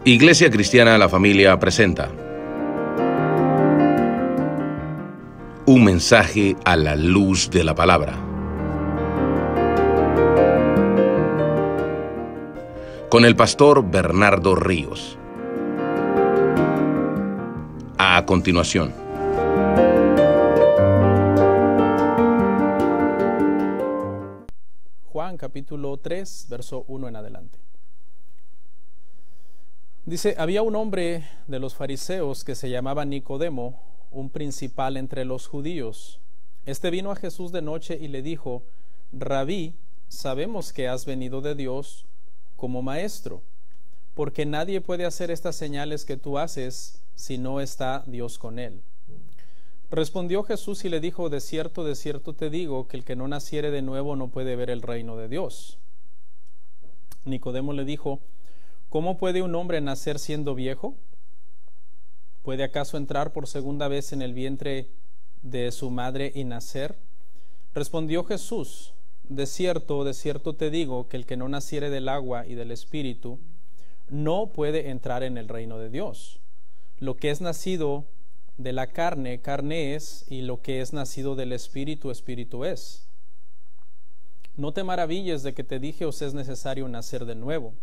Iglesia Cristiana La Familia presenta un mensaje a la luz de la palabra. Con el pastor Bernardo Ríos. A continuación. Juan capítulo 3, verso 1 en adelante. Dice, había un hombre de los fariseos que se llamaba Nicodemo, un principal entre los judíos. Este vino a Jesús de noche y le dijo, Rabí, sabemos que has venido de Dios como maestro, porque nadie puede hacer estas señales que tú haces si no está Dios con él. Respondió Jesús y le dijo, de cierto te digo, que el que no naciere de nuevo no puede ver el reino de Dios. Nicodemo le dijo, ¿cómo puede un hombre nacer siendo viejo? ¿Puede acaso entrar por segunda vez en el vientre de su madre y nacer? Respondió Jesús, de cierto te digo, que el que no naciere del agua y del Espíritu no puede entrar en el reino de Dios. Lo que es nacido de la carne, carne es, y lo que es nacido del Espíritu, Espíritu es. No te maravilles de que te dije, os es necesario nacer de nuevo.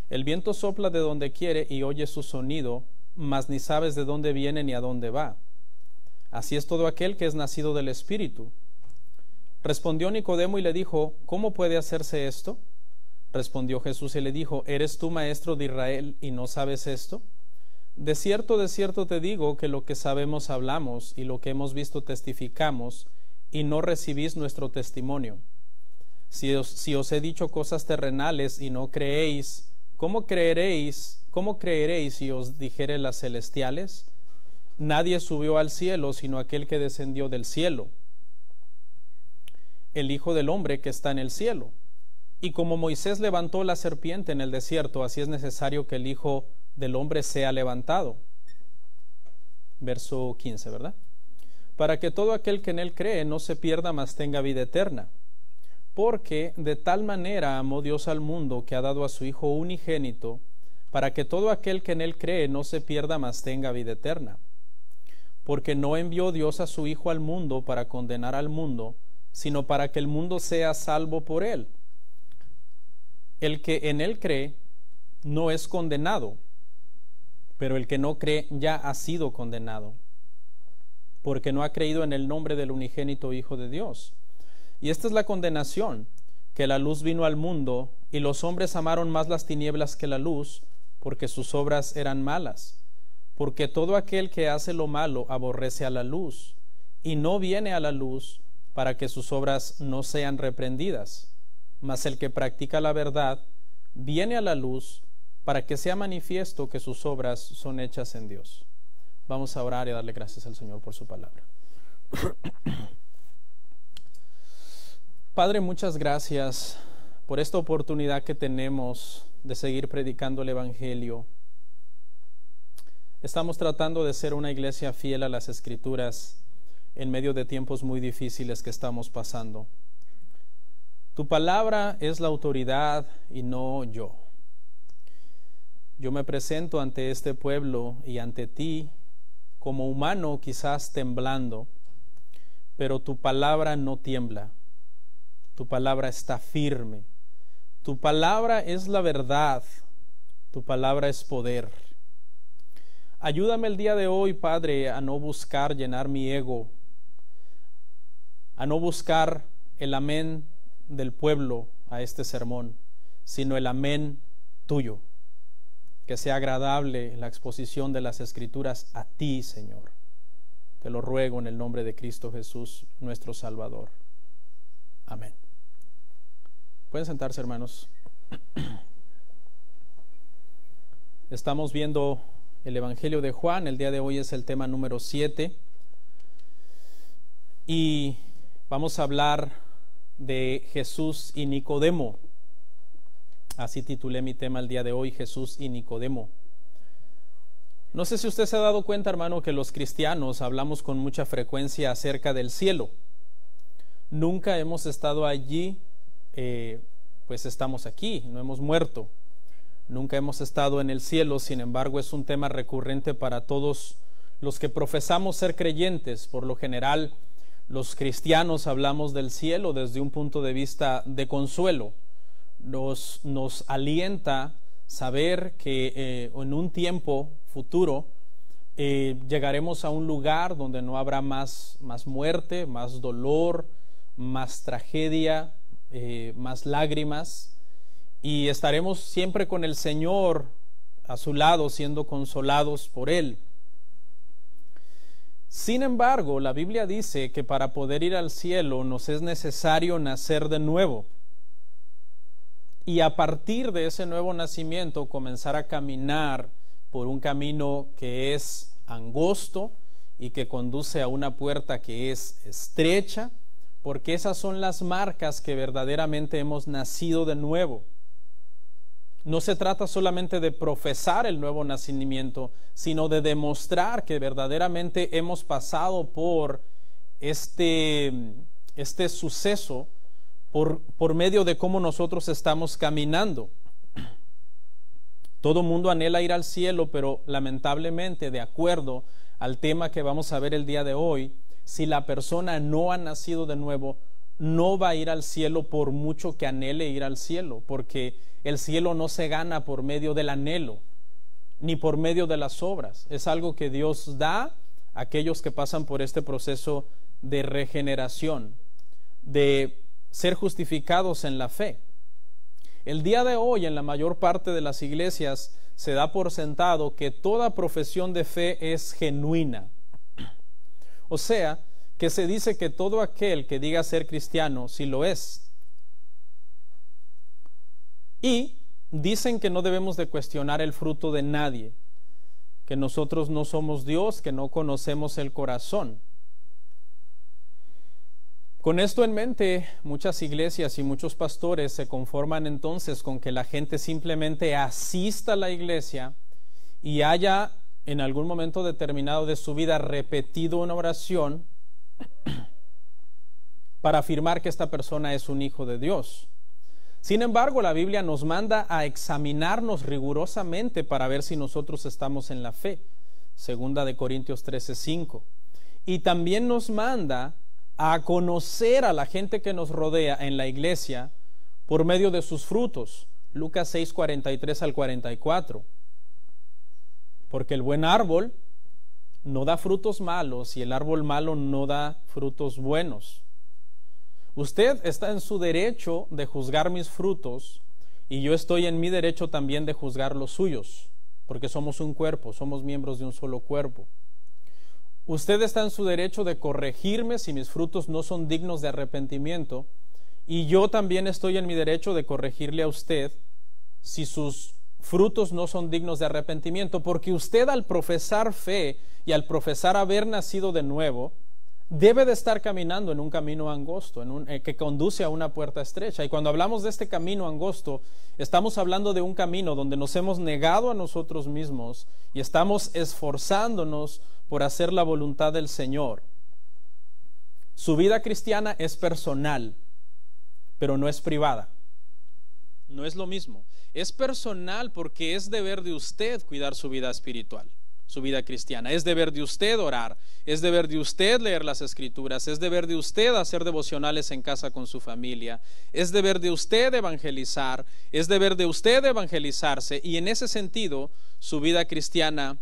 El viento sopla de donde quiere y oye su sonido, mas ni sabes de dónde viene ni a dónde va. Así es todo aquel que es nacido del Espíritu. Respondió Nicodemo y le dijo, ¿cómo puede hacerse esto? Respondió Jesús y le dijo, ¿eres tú maestro de Israel y no sabes esto? De cierto te digo que lo que sabemos hablamos y lo que hemos visto testificamos y no recibís nuestro testimonio. Si os he dicho cosas terrenales y no creéis, ¿Cómo creeréis si os dijere las celestiales? Nadie subió al cielo sino aquel que descendió del cielo, el Hijo del Hombre que está en el cielo. Y como Moisés levantó la serpiente en el desierto, así es necesario que el Hijo del Hombre sea levantado. Verso 15, ¿verdad? Para que todo aquel que en él cree no se pierda, mas tenga vida eterna. Porque de tal manera amó Dios al mundo que ha dado a su Hijo unigénito, para que todo aquel que en él cree no se pierda, mas tenga vida eterna. Porque no envió Dios a su Hijo al mundo para condenar al mundo, sino para que el mundo sea salvo por él. El que en él cree no es condenado, pero el que no cree ya ha sido condenado, porque no ha creído en el nombre del unigénito Hijo de Dios. Y esta es la condenación, que la luz vino al mundo, y los hombres amaron más las tinieblas que la luz, porque sus obras eran malas. Porque todo aquel que hace lo malo aborrece a la luz, y no viene a la luz para que sus obras no sean reprendidas. Mas el que practica la verdad viene a la luz para que sea manifiesto que sus obras son hechas en Dios. Vamos a orar y a darle gracias al Señor por su palabra. Padre, muchas gracias por esta oportunidad que tenemos de seguir predicando el Evangelio. Estamos tratando de ser una iglesia fiel a las Escrituras en medio de tiempos muy difíciles que estamos pasando. Tu palabra es la autoridad y no yo. Yo me presento ante este pueblo y ante ti como humano, quizás temblando, pero tu palabra no tiembla. Tu palabra está firme. Tu palabra es la verdad. Tu palabra es poder. Ayúdame el día de hoy, Padre, a no buscar llenar mi ego, a no buscar el amén del pueblo a este sermón, sino el amén tuyo. Que sea agradable la exposición de las Escrituras a ti, Señor. Te lo ruego en el nombre de Cristo Jesús, nuestro Salvador. Amén. Pueden sentarse, hermanos. Estamos viendo el Evangelio de Juan. El día de hoy es el tema número 7. Y vamos a hablar de Jesús y Nicodemo. Así titulé mi tema el día de hoy, Jesús y Nicodemo. No sé si usted se ha dado cuenta, hermano, que los cristianos hablamos con mucha frecuencia acerca del cielo. Nunca hemos estado allí, pues estamos aquí, no hemos muerto. Nunca hemos estado en el cielo, sin embargo es un tema recurrente para todos los que profesamos ser creyentes. Por lo general, los cristianos hablamos del cielo desde un punto de vista de consuelo. Nos alienta saber que en un tiempo futuro llegaremos a un lugar donde no habrá más muerte, más dolor, más tragedia, más lágrimas, y estaremos siempre con el Señor a su lado, siendo consolados por Él. Sin embargo, la Biblia dice que para poder ir al cielo nos es necesario nacer de nuevo, y a partir de ese nuevo nacimiento comenzar a caminar por un camino que es angosto y que conduce a una puerta que es estrecha, porque esas son las marcas que verdaderamente hemos nacido de nuevo. No se trata solamente de profesar el nuevo nacimiento, sino de demostrar que verdaderamente hemos pasado por este suceso por medio de cómo nosotros estamos caminando. Todo mundo anhela ir al cielo, pero lamentablemente, de acuerdo al tema que vamos a ver el día de hoy, si la persona no ha nacido de nuevo, no va a ir al cielo por mucho que anhele ir al cielo, porque el cielo no se gana por medio del anhelo, ni por medio de las obras. Es algo que Dios da a aquellos que pasan por este proceso de regeneración, de ser justificados en la fe. El día de hoy, en la mayor parte de las iglesias, se da por sentado que toda profesión de fe es genuina. O sea, que se dice que todo aquel que diga ser cristiano, sí lo es. Y dicen que no debemos de cuestionar el fruto de nadie, que nosotros no somos Dios, que no conocemos el corazón. Con esto en mente, muchas iglesias y muchos pastores se conforman entonces con que la gente simplemente asista a la iglesia y haya en algún momento determinado de su vida repetido una oración para afirmar que esta persona es un hijo de Dios. Sin embargo, la Biblia nos manda a examinarnos rigurosamente para ver si nosotros estamos en la fe. Segunda de Corintios 13:5. Y también nos manda a conocer a la gente que nos rodea en la iglesia por medio de sus frutos. Lucas 6:43 al 44. Porque el buen árbol no da frutos malos y el árbol malo no da frutos buenos. Usted está en su derecho de juzgar mis frutos y yo estoy en mi derecho también de juzgar los suyos, porque somos un cuerpo, somos miembros de un solo cuerpo. Usted está en su derecho de corregirme si mis frutos no son dignos de arrepentimiento, y yo también estoy en mi derecho de corregirle a usted si sus frutos no son dignos de arrepentimiento, porque usted, al profesar fe y al profesar haber nacido de nuevo, debe de estar caminando en un camino angosto, que conduce a una puerta estrecha. Y cuando hablamos de este camino angosto, estamos hablando de un camino donde nos hemos negado a nosotros mismos y estamos esforzándonos por hacer la voluntad del Señor. Su vida cristiana es personal, pero no es privada. No es lo mismo. Es personal porque es deber de usted cuidar su vida espiritual, su vida cristiana. Es deber de usted orar, es deber de usted leer las Escrituras, es deber de usted hacer devocionales en casa con su familia, es deber de usted evangelizar, es deber de usted evangelizarse, y en ese sentido su vida cristiana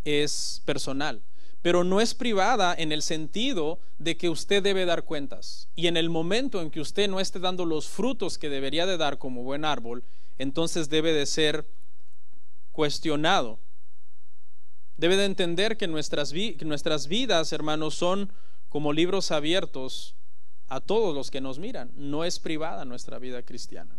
es personal, pero no es privada en el sentido de que usted debe dar cuentas, y en el momento en que usted no esté dando los frutos que debería de dar como buen árbol, entonces debe de ser cuestionado. Debe de entender que nuestras vidas, hermanos, son como libros abiertos a todos los que nos miran. No es privada nuestra vida cristiana.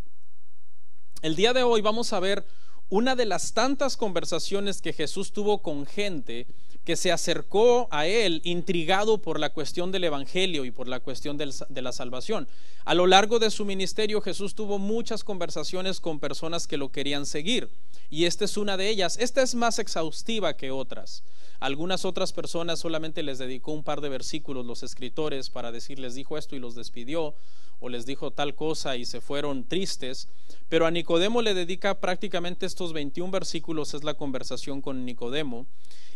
El día de hoy vamos a ver una de las tantas conversaciones que Jesús tuvo con gente que se acercó a él intrigado por la cuestión del evangelio y por la cuestión de la salvación. A lo largo de su ministerio, Jesús tuvo muchas conversaciones con personas que lo querían seguir, y esta es una de ellas. Esta es más exhaustiva que otras. Algunas otras personas solamente les dedicó un par de versículos los escritores para decirles dijo esto y los despidió, o les dijo tal cosa y se fueron tristes. Pero a Nicodemo le dedica prácticamente estos 21 versículos, es la conversación con Nicodemo.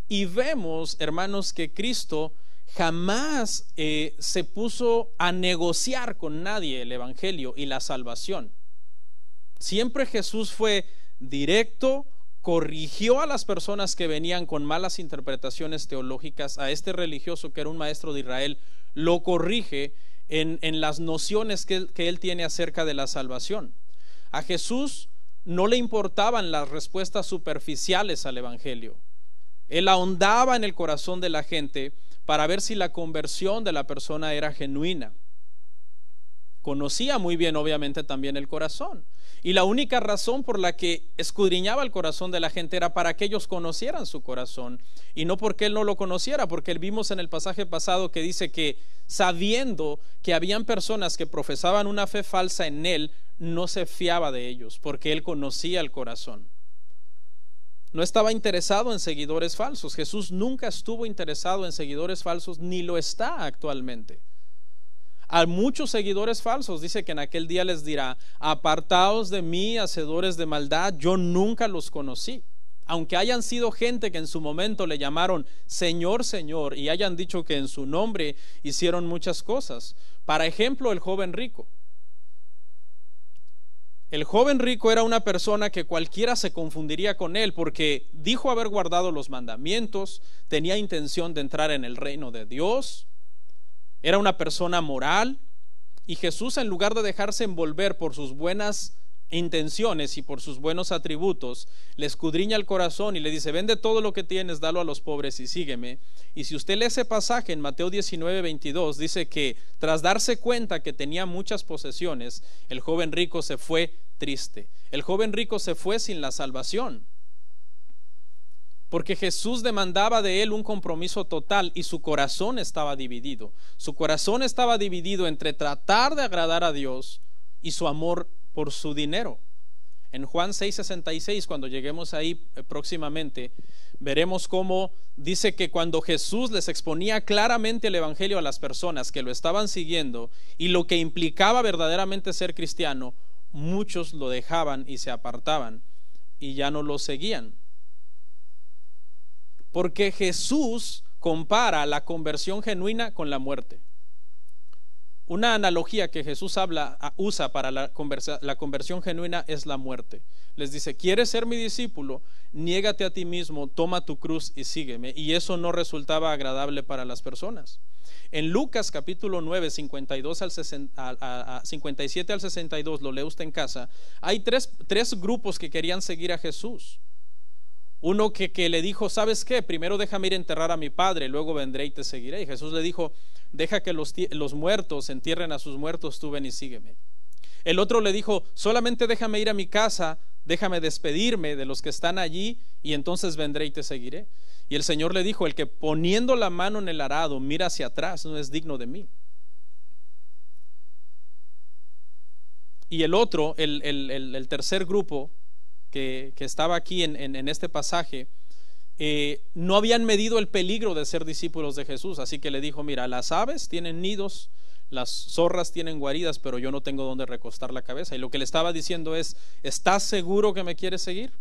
Y vemos, hermanos, que Cristo jamás se puso a negociar con nadie el evangelio y la salvación. Siempre Jesús fue directo, corrigió a las personas que venían con malas interpretaciones teológicas. A este religioso que era un maestro de Israel lo corrige en las nociones que él tiene acerca de la salvación. A Jesús no le importaban las respuestas superficiales al evangelio. Él ahondaba en el corazón de la gente para ver si la conversión de la persona era genuina. Conocía muy bien, obviamente, también el corazón. Y la única razón por la que escudriñaba el corazón de la gente era para que ellos conocieran su corazón, y no porque él no lo conociera, porque vimos en el pasaje pasado que dice que sabiendo que habían personas que profesaban una fe falsa en él, no se fiaba de ellos, porque él conocía el corazón. No estaba interesado en seguidores falsos. Jesús nunca estuvo interesado en seguidores falsos, ni lo está actualmente. A muchos seguidores falsos dice que en aquel día les dirá: apartaos de mí, hacedores de maldad, yo nunca los conocí. Aunque hayan sido gente que en su momento le llamaron Señor, Señor, y hayan dicho que en su nombre hicieron muchas cosas. Para ejemplo, el joven rico. El joven rico era una persona que cualquiera se confundiría con él, porque dijo haber guardado los mandamientos, tenía intención de entrar en el reino de Dios, era una persona moral, y Jesús, en lugar de dejarse envolver por sus buenas intenciones y por sus buenos atributos, le escudriña el corazón y le dice: vende todo lo que tienes, dalo a los pobres y sígueme. Y si usted lee ese pasaje en Mateo 19:22, dice que tras darse cuenta que tenía muchas posesiones, el joven rico se fue triste. El joven rico se fue sin la salvación, porque Jesús demandaba de él un compromiso total, y su corazón estaba dividido. Su corazón estaba dividido entre tratar de agradar a Dios y su amor por su dinero. En Juan 6:66, cuando lleguemos ahí próximamente, veremos cómo dice que cuando Jesús les exponía claramente el evangelio a las personas que lo estaban siguiendo y lo que implicaba verdaderamente ser cristiano, muchos lo dejaban y se apartaban y ya no lo seguían. Porque Jesús compara la conversión genuina con la muerte. Una analogía que Jesús usa para la conversión genuina es la muerte. Les dice: ¿quieres ser mi discípulo? Niégate a ti mismo, toma tu cruz y sígueme. Y eso no resultaba agradable para las personas. En Lucas capítulo 9, 57 al 62, lo lee usted en casa, hay tres grupos que querían seguir a Jesús. Uno que le dijo: ¿sabes qué? Primero déjame ir a enterrar a mi padre, luego vendré y te seguiré. Y Jesús le dijo: deja que los muertos entierren a sus muertos, tú ven y sígueme. El otro le dijo: solamente déjame ir a mi casa, déjame despedirme de los que están allí y entonces vendré y te seguiré. Y el Señor le dijo: el que poniendo la mano en el arado mira hacia atrás no es digno de mí. Y el otro, el tercer grupo que estaba aquí en este pasaje, no habían medido el peligro de ser discípulos de Jesús, así que le dijo: mira, las aves tienen nidos, las zorras tienen guaridas, pero yo no tengo donde recostar la cabeza. Y lo que le estaba diciendo es: ¿estás seguro que me quieres seguir?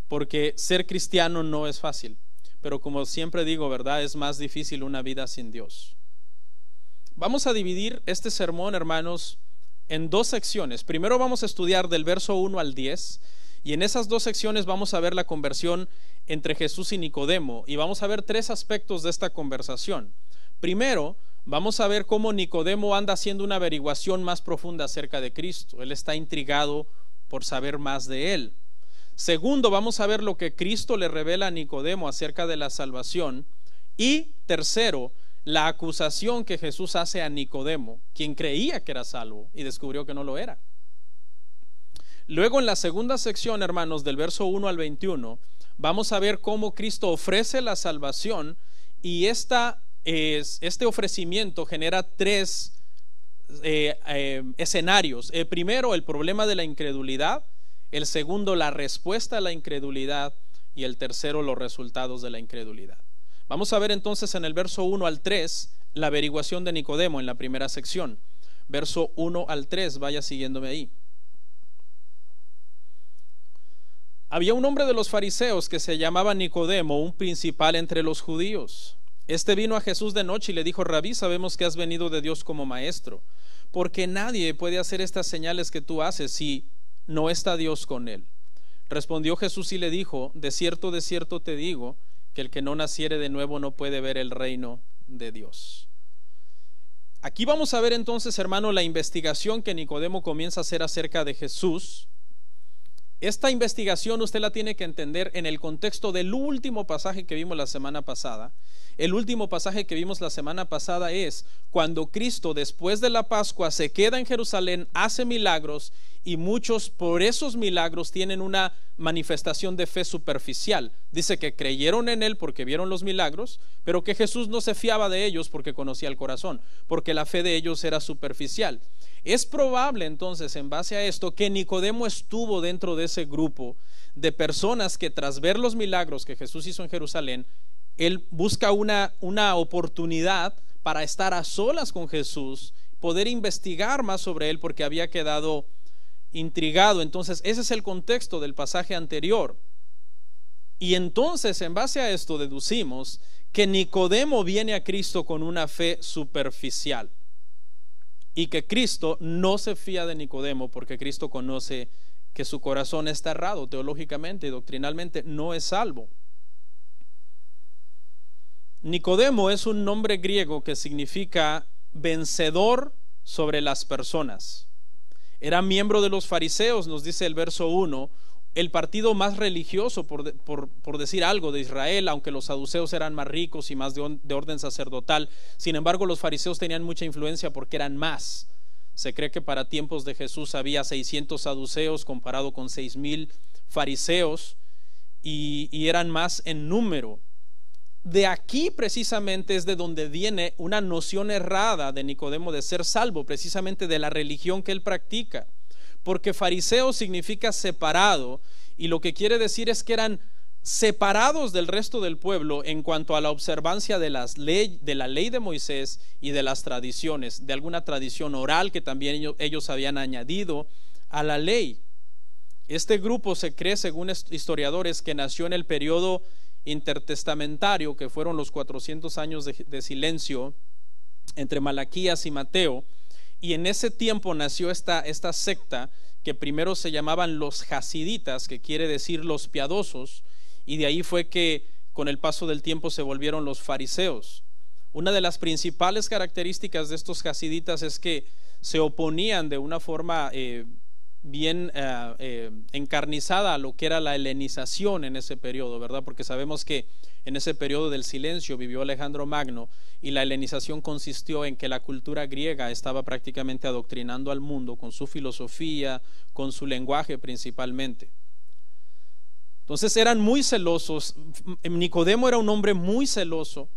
Porque ser cristiano no es fácil, pero como siempre digo, ¿verdad? Es más difícil una vida sin Dios. Vamos a dividir este sermón, hermanos, en dos secciones. Primero vamos a estudiar del verso 1 al 10, y en esas dos secciones vamos a ver la conversión entre Jesús y Nicodemo, y vamos a ver tres aspectos de esta conversación. Primero, vamos a ver cómo Nicodemo anda haciendo una averiguación más profunda acerca de Cristo. Él está intrigado por saber más de él. Segundo, vamos a ver lo que Cristo le revela a Nicodemo acerca de la salvación. Y tercero, la acusación que Jesús hace a Nicodemo, quien creía que era salvo y descubrió que no lo era. Luego, en la segunda sección, hermanos, del verso 1 al 21, vamos a ver cómo Cristo ofrece la salvación, y este ofrecimiento genera tres escenarios. El primero, el problema de la incredulidad. El segundo, la respuesta a la incredulidad. Y el tercero, los resultados de la incredulidad. Vamos a ver entonces en el verso 1 al 3 la averiguación de Nicodemo en la primera sección. Verso 1 al 3, vaya siguiéndome ahí. Había un hombre de los fariseos que se llamaba Nicodemo, un principal entre los judíos. Este vino a Jesús de noche y le dijo: Rabí, sabemos que has venido de Dios como maestro, porque nadie puede hacer estas señales que tú haces si no está Dios con él. Respondió Jesús y le dijo: de cierto te digo, que el que no naciere de nuevo no puede ver el reino de Dios. Aquí vamos a ver entonces, hermano, la investigación que Nicodemo comienza a hacer acerca de Jesús. Esta investigación usted la tiene que entender en el contexto del último pasaje que vimos la semana pasada. El último pasaje que vimos la semana pasada es cuando Cristo, después de la Pascua, se queda en Jerusalén, hace milagros, y muchos por esos milagros tienen una manifestación de fe superficial. Dice que creyeron en él porque vieron los milagros, pero que Jesús no se fiaba de ellos porque conocía el corazón, porque la fe de ellos era superficial. Es probable entonces, en base a esto, que Nicodemo estuvo dentro de ese grupo de personas que, tras ver los milagros que Jesús hizo en Jerusalén, él busca una oportunidad para estar a solas con Jesús, poder investigar más sobre él, porque había quedado intrigado. Entonces ese es el contexto del pasaje anterior, y entonces en base a esto deducimos que Nicodemo viene a Cristo con una fe superficial, y que Cristo no se fía de Nicodemo, porque Cristo conoce que su corazón está errado teológicamente y doctrinalmente, no es salvo. Nicodemo es un nombre griego que significa vencedor sobre las personas. Era miembro de los fariseos, nos dice el verso 1, el partido más religioso, por decir algo, de Israel, aunque los saduceos eran más ricos y más de orden sacerdotal. Sin embargo, los fariseos tenían mucha influencia porque eran más. Se cree que para tiempos de Jesús había 600 saduceos comparado con 6,000 fariseos, y eran más en número. De aquí precisamente es de donde viene una noción errada de Nicodemo de ser salvo, precisamente de la religión que él practica, porque fariseo significa separado, y lo que quiere decir es que eran separados del resto del pueblo en cuanto a la observancia de la ley de Moisés y de las tradiciones, de alguna tradición oral que también ellos habían añadido a la ley. Este grupo se cree, según historiadores, que nació en el periodo intertestamentario, que fueron los 400 años de silencio entre Malaquías y Mateo, y en ese tiempo nació esta secta que primero se llamaban los hasiditas, que quiere decir los piadosos, y de ahí fue que con el paso del tiempo se volvieron los fariseos. Una de las principales características de estos hasiditas es que se oponían de una forma bien encarnizada a lo que era la helenización en ese periodo, ¿verdad? Porque sabemos que en ese periodo del silencio vivió Alejandro Magno, y la helenización consistió en que la cultura griega estaba prácticamente adoctrinando al mundo con su filosofía, con su lenguaje principalmente. Entonces eran muy celosos. Nicodemo era un hombre muy celoso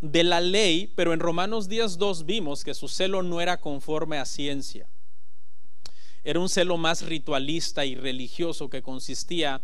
de la ley, pero en Romanos 10:2 vimos que su celo no era conforme a ciencia. Era un celo más ritualista y religioso, que consistía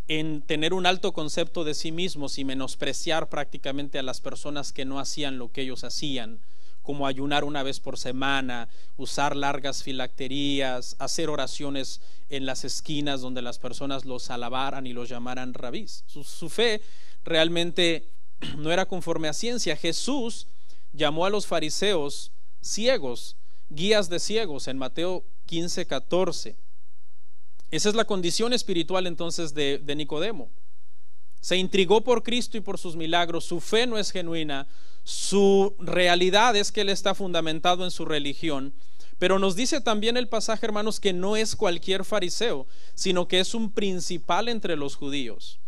en tener un alto concepto de sí mismos y menospreciar prácticamente a las personas que no hacían lo que ellos hacían, como ayunar una vez por semana, usar largas filacterías, hacer oraciones en las esquinas donde las personas los alabaran y los llamaran rabís. Su fe realmente no era conforme a ciencia. Jesús llamó a los fariseos ciegos, guías de ciegos, en Mateo 15:14. Esa es la condición espiritual entonces de Nicodemo. Se intrigó por Cristo y por sus milagros. Su fe no es genuina. Su realidad es que él está fundamentado en su religión. Pero nos dice también el pasaje, hermanos, que no es cualquier fariseo, sino que es un principal entre los judíos.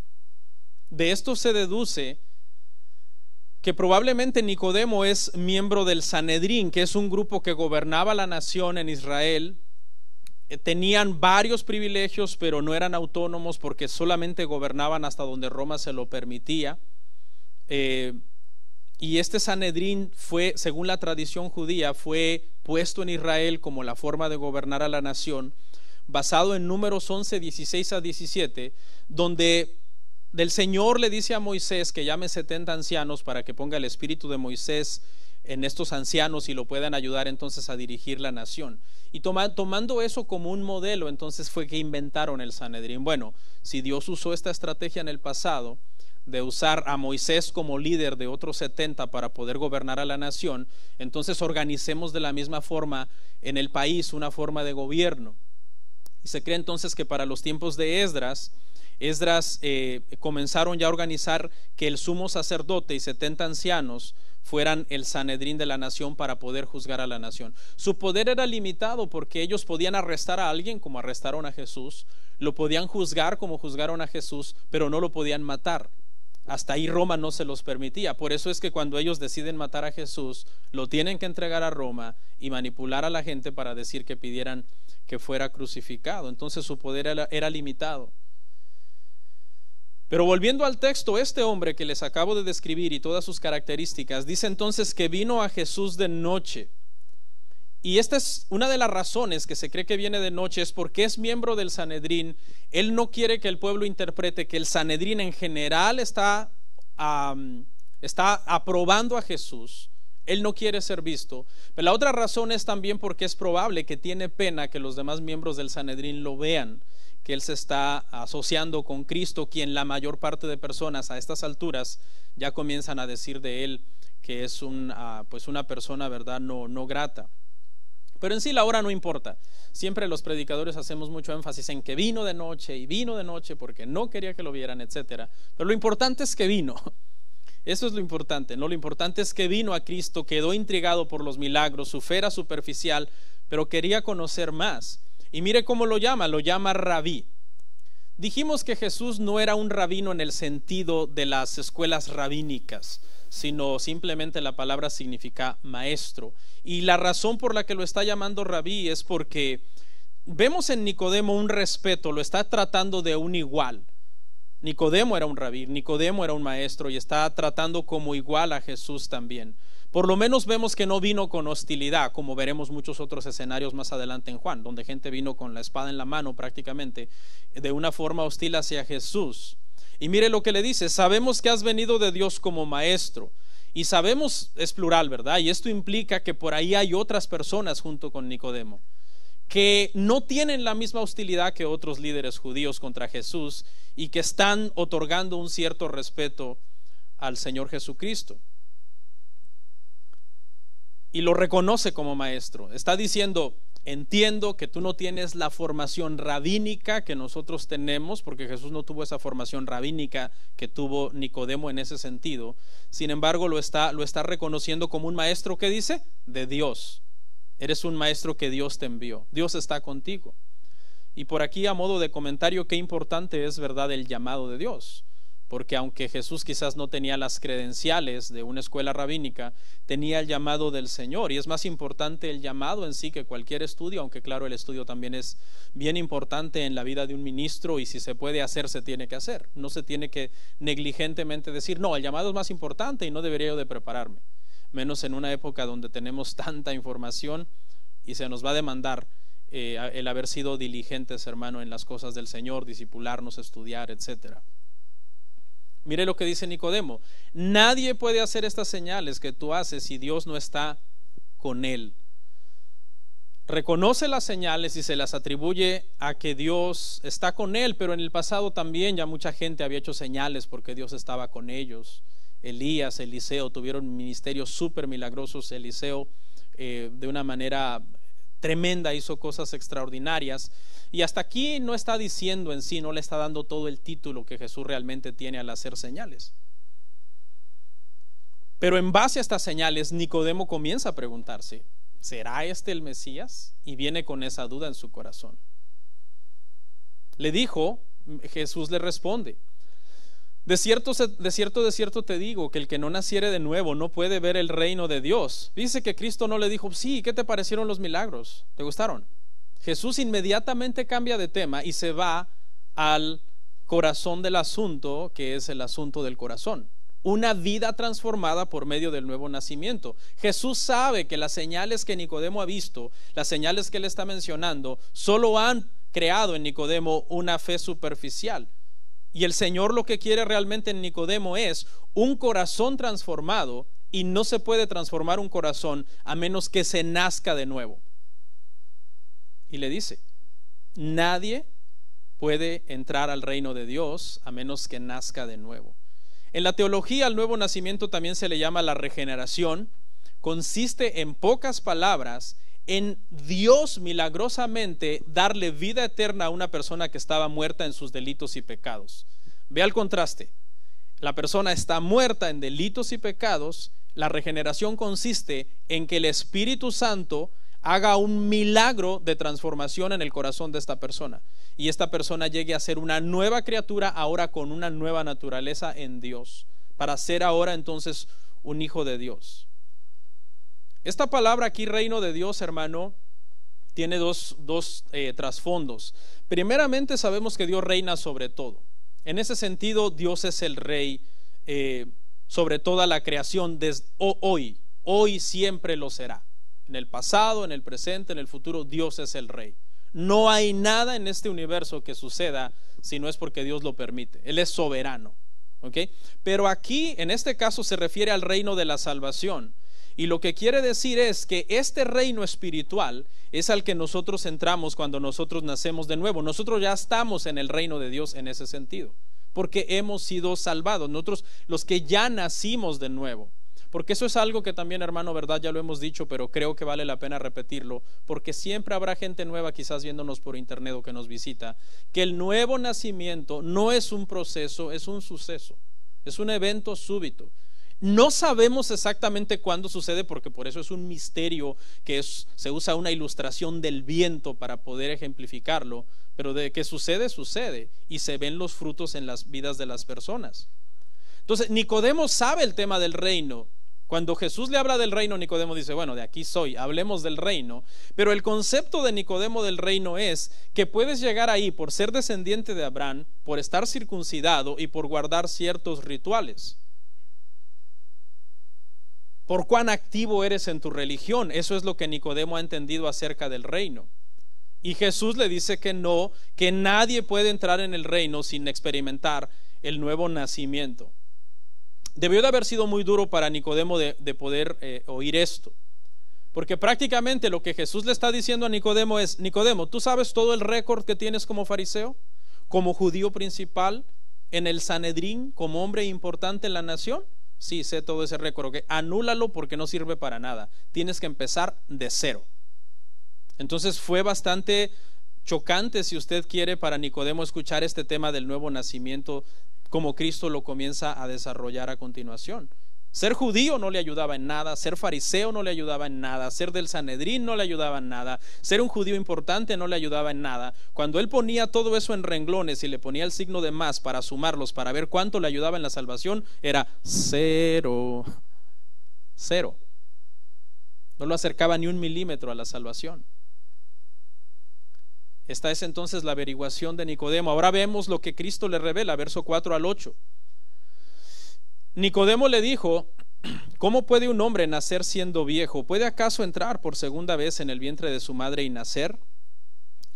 De esto se deduce que probablemente Nicodemo es miembro del Sanedrín, que es un grupo que gobernaba la nación en Israel. Tenían varios privilegios, pero no eran autónomos, porque solamente gobernaban hasta donde Roma se lo permitía. Y este Sanedrín fue, según la tradición judía, fue puesto en Israel como la forma de gobernar a la nación, basado en Números 11:16 a 17, donde del Señor le dice a Moisés que llame 70 ancianos para que ponga el espíritu de Moisés en estos ancianos y lo puedan ayudar entonces a dirigir la nación. Y tomando eso como un modelo, entonces fue que inventaron el Sanedrín. Bueno, si Dios usó esta estrategia en el pasado de usar a Moisés como líder de otros 70 para poder gobernar a la nación, entonces organicemos de la misma forma en el país una forma de gobierno. Y se cree entonces que para los tiempos de Esdras comenzaron ya a organizar que el sumo sacerdote y 70 ancianos fueran el Sanedrín de la nación para poder juzgar a la nación. Su poder era limitado porque ellos podían arrestar a alguien como arrestaron a Jesús, lo podían juzgar como juzgaron a Jesús, pero no lo podían matar. Hasta ahí Roma no se los permitía. Por eso es que cuando ellos deciden matar a Jesús, lo tienen que entregar a Roma y manipular a la gente para decir que pidieran que fuera crucificado. Entonces su poder era limitado. Pero volviendo al texto, este hombre que les acabo de describir y todas sus características, dice entonces que vino a Jesús de noche. Y esta es una de las razones que se cree que viene de noche, es porque es miembro del Sanedrín. Él no quiere que el pueblo interprete que el Sanedrín en general está aprobando a Jesús. Él no quiere ser visto. Pero la otra razón es también porque es probable que tiene pena que los demás miembros del Sanedrín lo vean, que él se está asociando con Cristo, quien la mayor parte de personas a estas alturas ya comienzan a decir de él que es una persona, ¿verdad?, no grata. Pero en sí la hora no importa. Siempre los predicadores hacemos mucho énfasis en que vino de noche porque no quería que lo vieran, etcétera. Pero lo importante es que vino. Eso es lo importante, ¿no? Lo importante es que vino a Cristo, quedó intrigado por los milagros, su fe era superficial, pero quería conocer más. Y mire cómo lo llama rabí. Dijimos que Jesús no era un rabino en el sentido de las escuelas rabínicas, sino simplemente la palabra significa maestro. Y la razón por la que lo está llamando rabí es porque vemos en Nicodemo un respeto, lo está tratando de un igual. Nicodemo era un rabí, Nicodemo era un maestro y está tratando como igual a Jesús también. Por lo menos vemos que no vino con hostilidad, como veremos muchos otros escenarios más adelante en Juan, donde gente vino con la espada en la mano prácticamente, de una forma hostil hacia Jesús. Y mire lo que le dice: sabemos que has venido de Dios como maestro. Y sabemos es plural, ¿verdad? Y esto implica que por ahí hay otras personas junto con Nicodemo que no tienen la misma hostilidad que otros líderes judíos contra Jesús y que están otorgando un cierto respeto al Señor Jesucristo. Y lo reconoce como maestro. Está diciendo: entiendo que tú no tienes la formación rabínica que nosotros tenemos, porque Jesús no tuvo esa formación rabínica que tuvo Nicodemo en ese sentido. Sin embargo, lo está reconociendo como un maestro, ¿qué dice? De Dios. Eres un maestro que Dios te envió. Dios está contigo. Y por aquí, a modo de comentario, qué importante es, ¿verdad?, el llamado de Dios. Porque aunque Jesús quizás no tenía las credenciales de una escuela rabínica, tenía el llamado del Señor. Y es más importante el llamado en sí que cualquier estudio, aunque claro, el estudio también es bien importante en la vida de un ministro, y si se puede hacer, se tiene que hacer. No se tiene que negligentemente decir: no, el llamado es más importante y no debería yo de prepararme. Menos en una época donde tenemos tanta información y se nos va a demandar el haber sido diligentes, hermano, en las cosas del Señor, discipularnos, estudiar, etcétera. Mire lo que dice Nicodemo: nadie puede hacer estas señales que tú haces si Dios no está con él. Reconoce las señales y se las atribuye a que Dios está con él, pero en el pasado también ya mucha gente había hecho señales porque Dios estaba con ellos. Elías, Eliseo tuvieron ministerios súper milagrosos. Eliseo de una manera tremenda hizo cosas extraordinarias. Y hasta aquí no está diciendo en sí, no le está dando todo el título que Jesús realmente tiene al hacer señales. Pero en base a estas señales, Nicodemo comienza a preguntarse: ¿será este el Mesías? Y viene con esa duda en su corazón. Jesús le responde: de cierto te digo que el que no naciere de nuevo no puede ver el reino de Dios. Dice que Cristo no le dijo: sí, ¿qué te parecieron los milagros? ¿Te gustaron? Jesús inmediatamente cambia de tema y se va al corazón del asunto, que es el asunto del corazón. Una vida transformada por medio del nuevo nacimiento. Jesús sabe que las señales que Nicodemo ha visto, las señales que él está mencionando, solo han creado en Nicodemo una fe superficial. Y el Señor lo que quiere realmente en Nicodemo es un corazón transformado, y no se puede transformar un corazón a menos que se nazca de nuevo. Y le dice, nadie puede entrar al reino de Dios a menos que nazca de nuevo. En la teología, al nuevo nacimiento también se le llama la regeneración. Consiste, en pocas palabras, en Dios milagrosamente darle vida eterna a una persona que estaba muerta en sus delitos y pecados. Vea el contraste. La persona está muerta en delitos y pecados. La regeneración consiste en que el Espíritu Santo haga un milagro de transformación en el corazón de esta persona, y esta persona llegue a ser una nueva criatura, ahora con una nueva naturaleza en Dios, para ser ahora entonces un hijo de Dios. Esta palabra aquí, reino de Dios, hermano, tiene dos trasfondos. Primeramente, sabemos que Dios reina sobre todo. En ese sentido, Dios es el rey sobre toda la creación desde hoy siempre lo será. En el pasado, en el presente, en el futuro, Dios es el rey. No hay nada en este universo que suceda si no es porque Dios lo permite. Él es soberano, ¿okay? Pero aquí, en este caso, se refiere al reino de la salvación. Y lo que quiere decir es que este reino espiritual es al que nosotros entramos cuando nosotros nacemos de nuevo. Nosotros ya estamos en el reino de Dios en ese sentido, porque hemos sido salvados, nosotros los que ya nacimos de nuevo. Porque eso es algo que también, hermano, verdad, ya lo hemos dicho, pero creo que vale la pena repetirlo, porque siempre habrá gente nueva quizás viéndonos por internet o que nos visita, que el nuevo nacimiento no es un proceso, es un suceso, es un evento súbito. No sabemos exactamente cuándo sucede, porque por eso es un misterio, se usa una ilustración del viento para poder ejemplificarlo, pero de que sucede, sucede, y se ven los frutos en las vidas de las personas. Entonces Nicodemo sabe el tema del reino. Cuando Jesús le habla del reino, Nicodemo dice, bueno, de aquí soy, hablemos del reino. Pero el concepto de Nicodemo del reino es que puedes llegar ahí por ser descendiente de Abraham, por estar circuncidado y por guardar ciertos rituales. Por cuán activo eres en tu religión. Eso es lo que Nicodemo ha entendido acerca del reino. Y Jesús le dice que no, que nadie puede entrar en el reino sin experimentar el nuevo nacimiento. Debió de haber sido muy duro para Nicodemo de poder oír esto, porque prácticamente lo que Jesús le está diciendo a Nicodemo es: Nicodemo, ¿tú sabes todo el récord que tienes como fariseo, como judío principal, en el Sanedrín, como hombre importante en la nación? Sí, sé todo ese récord, ¿okay? Anúlalo porque no sirve para nada, tienes que empezar de cero. Entonces fue bastante chocante, si usted quiere, para Nicodemo escuchar este tema del nuevo nacimiento, como Cristo lo comienza a desarrollar a continuación. Ser judío no le ayudaba en nada, ser fariseo no le ayudaba en nada, ser del Sanedrín no le ayudaba en nada, ser un judío importante no le ayudaba en nada. Cuando él ponía todo eso en renglones y le ponía el signo de más para sumarlos, para ver cuánto le ayudaba en la salvación, era cero. No lo acercaba ni un milímetro a la salvación. Esta es entonces la averiguación de Nicodemo. Ahora vemos lo que Cristo le revela, verso 4 al 8. Nicodemo le dijo: ¿cómo puede un hombre nacer siendo viejo? ¿Puede acaso entrar por segunda vez en el vientre de su madre y nacer?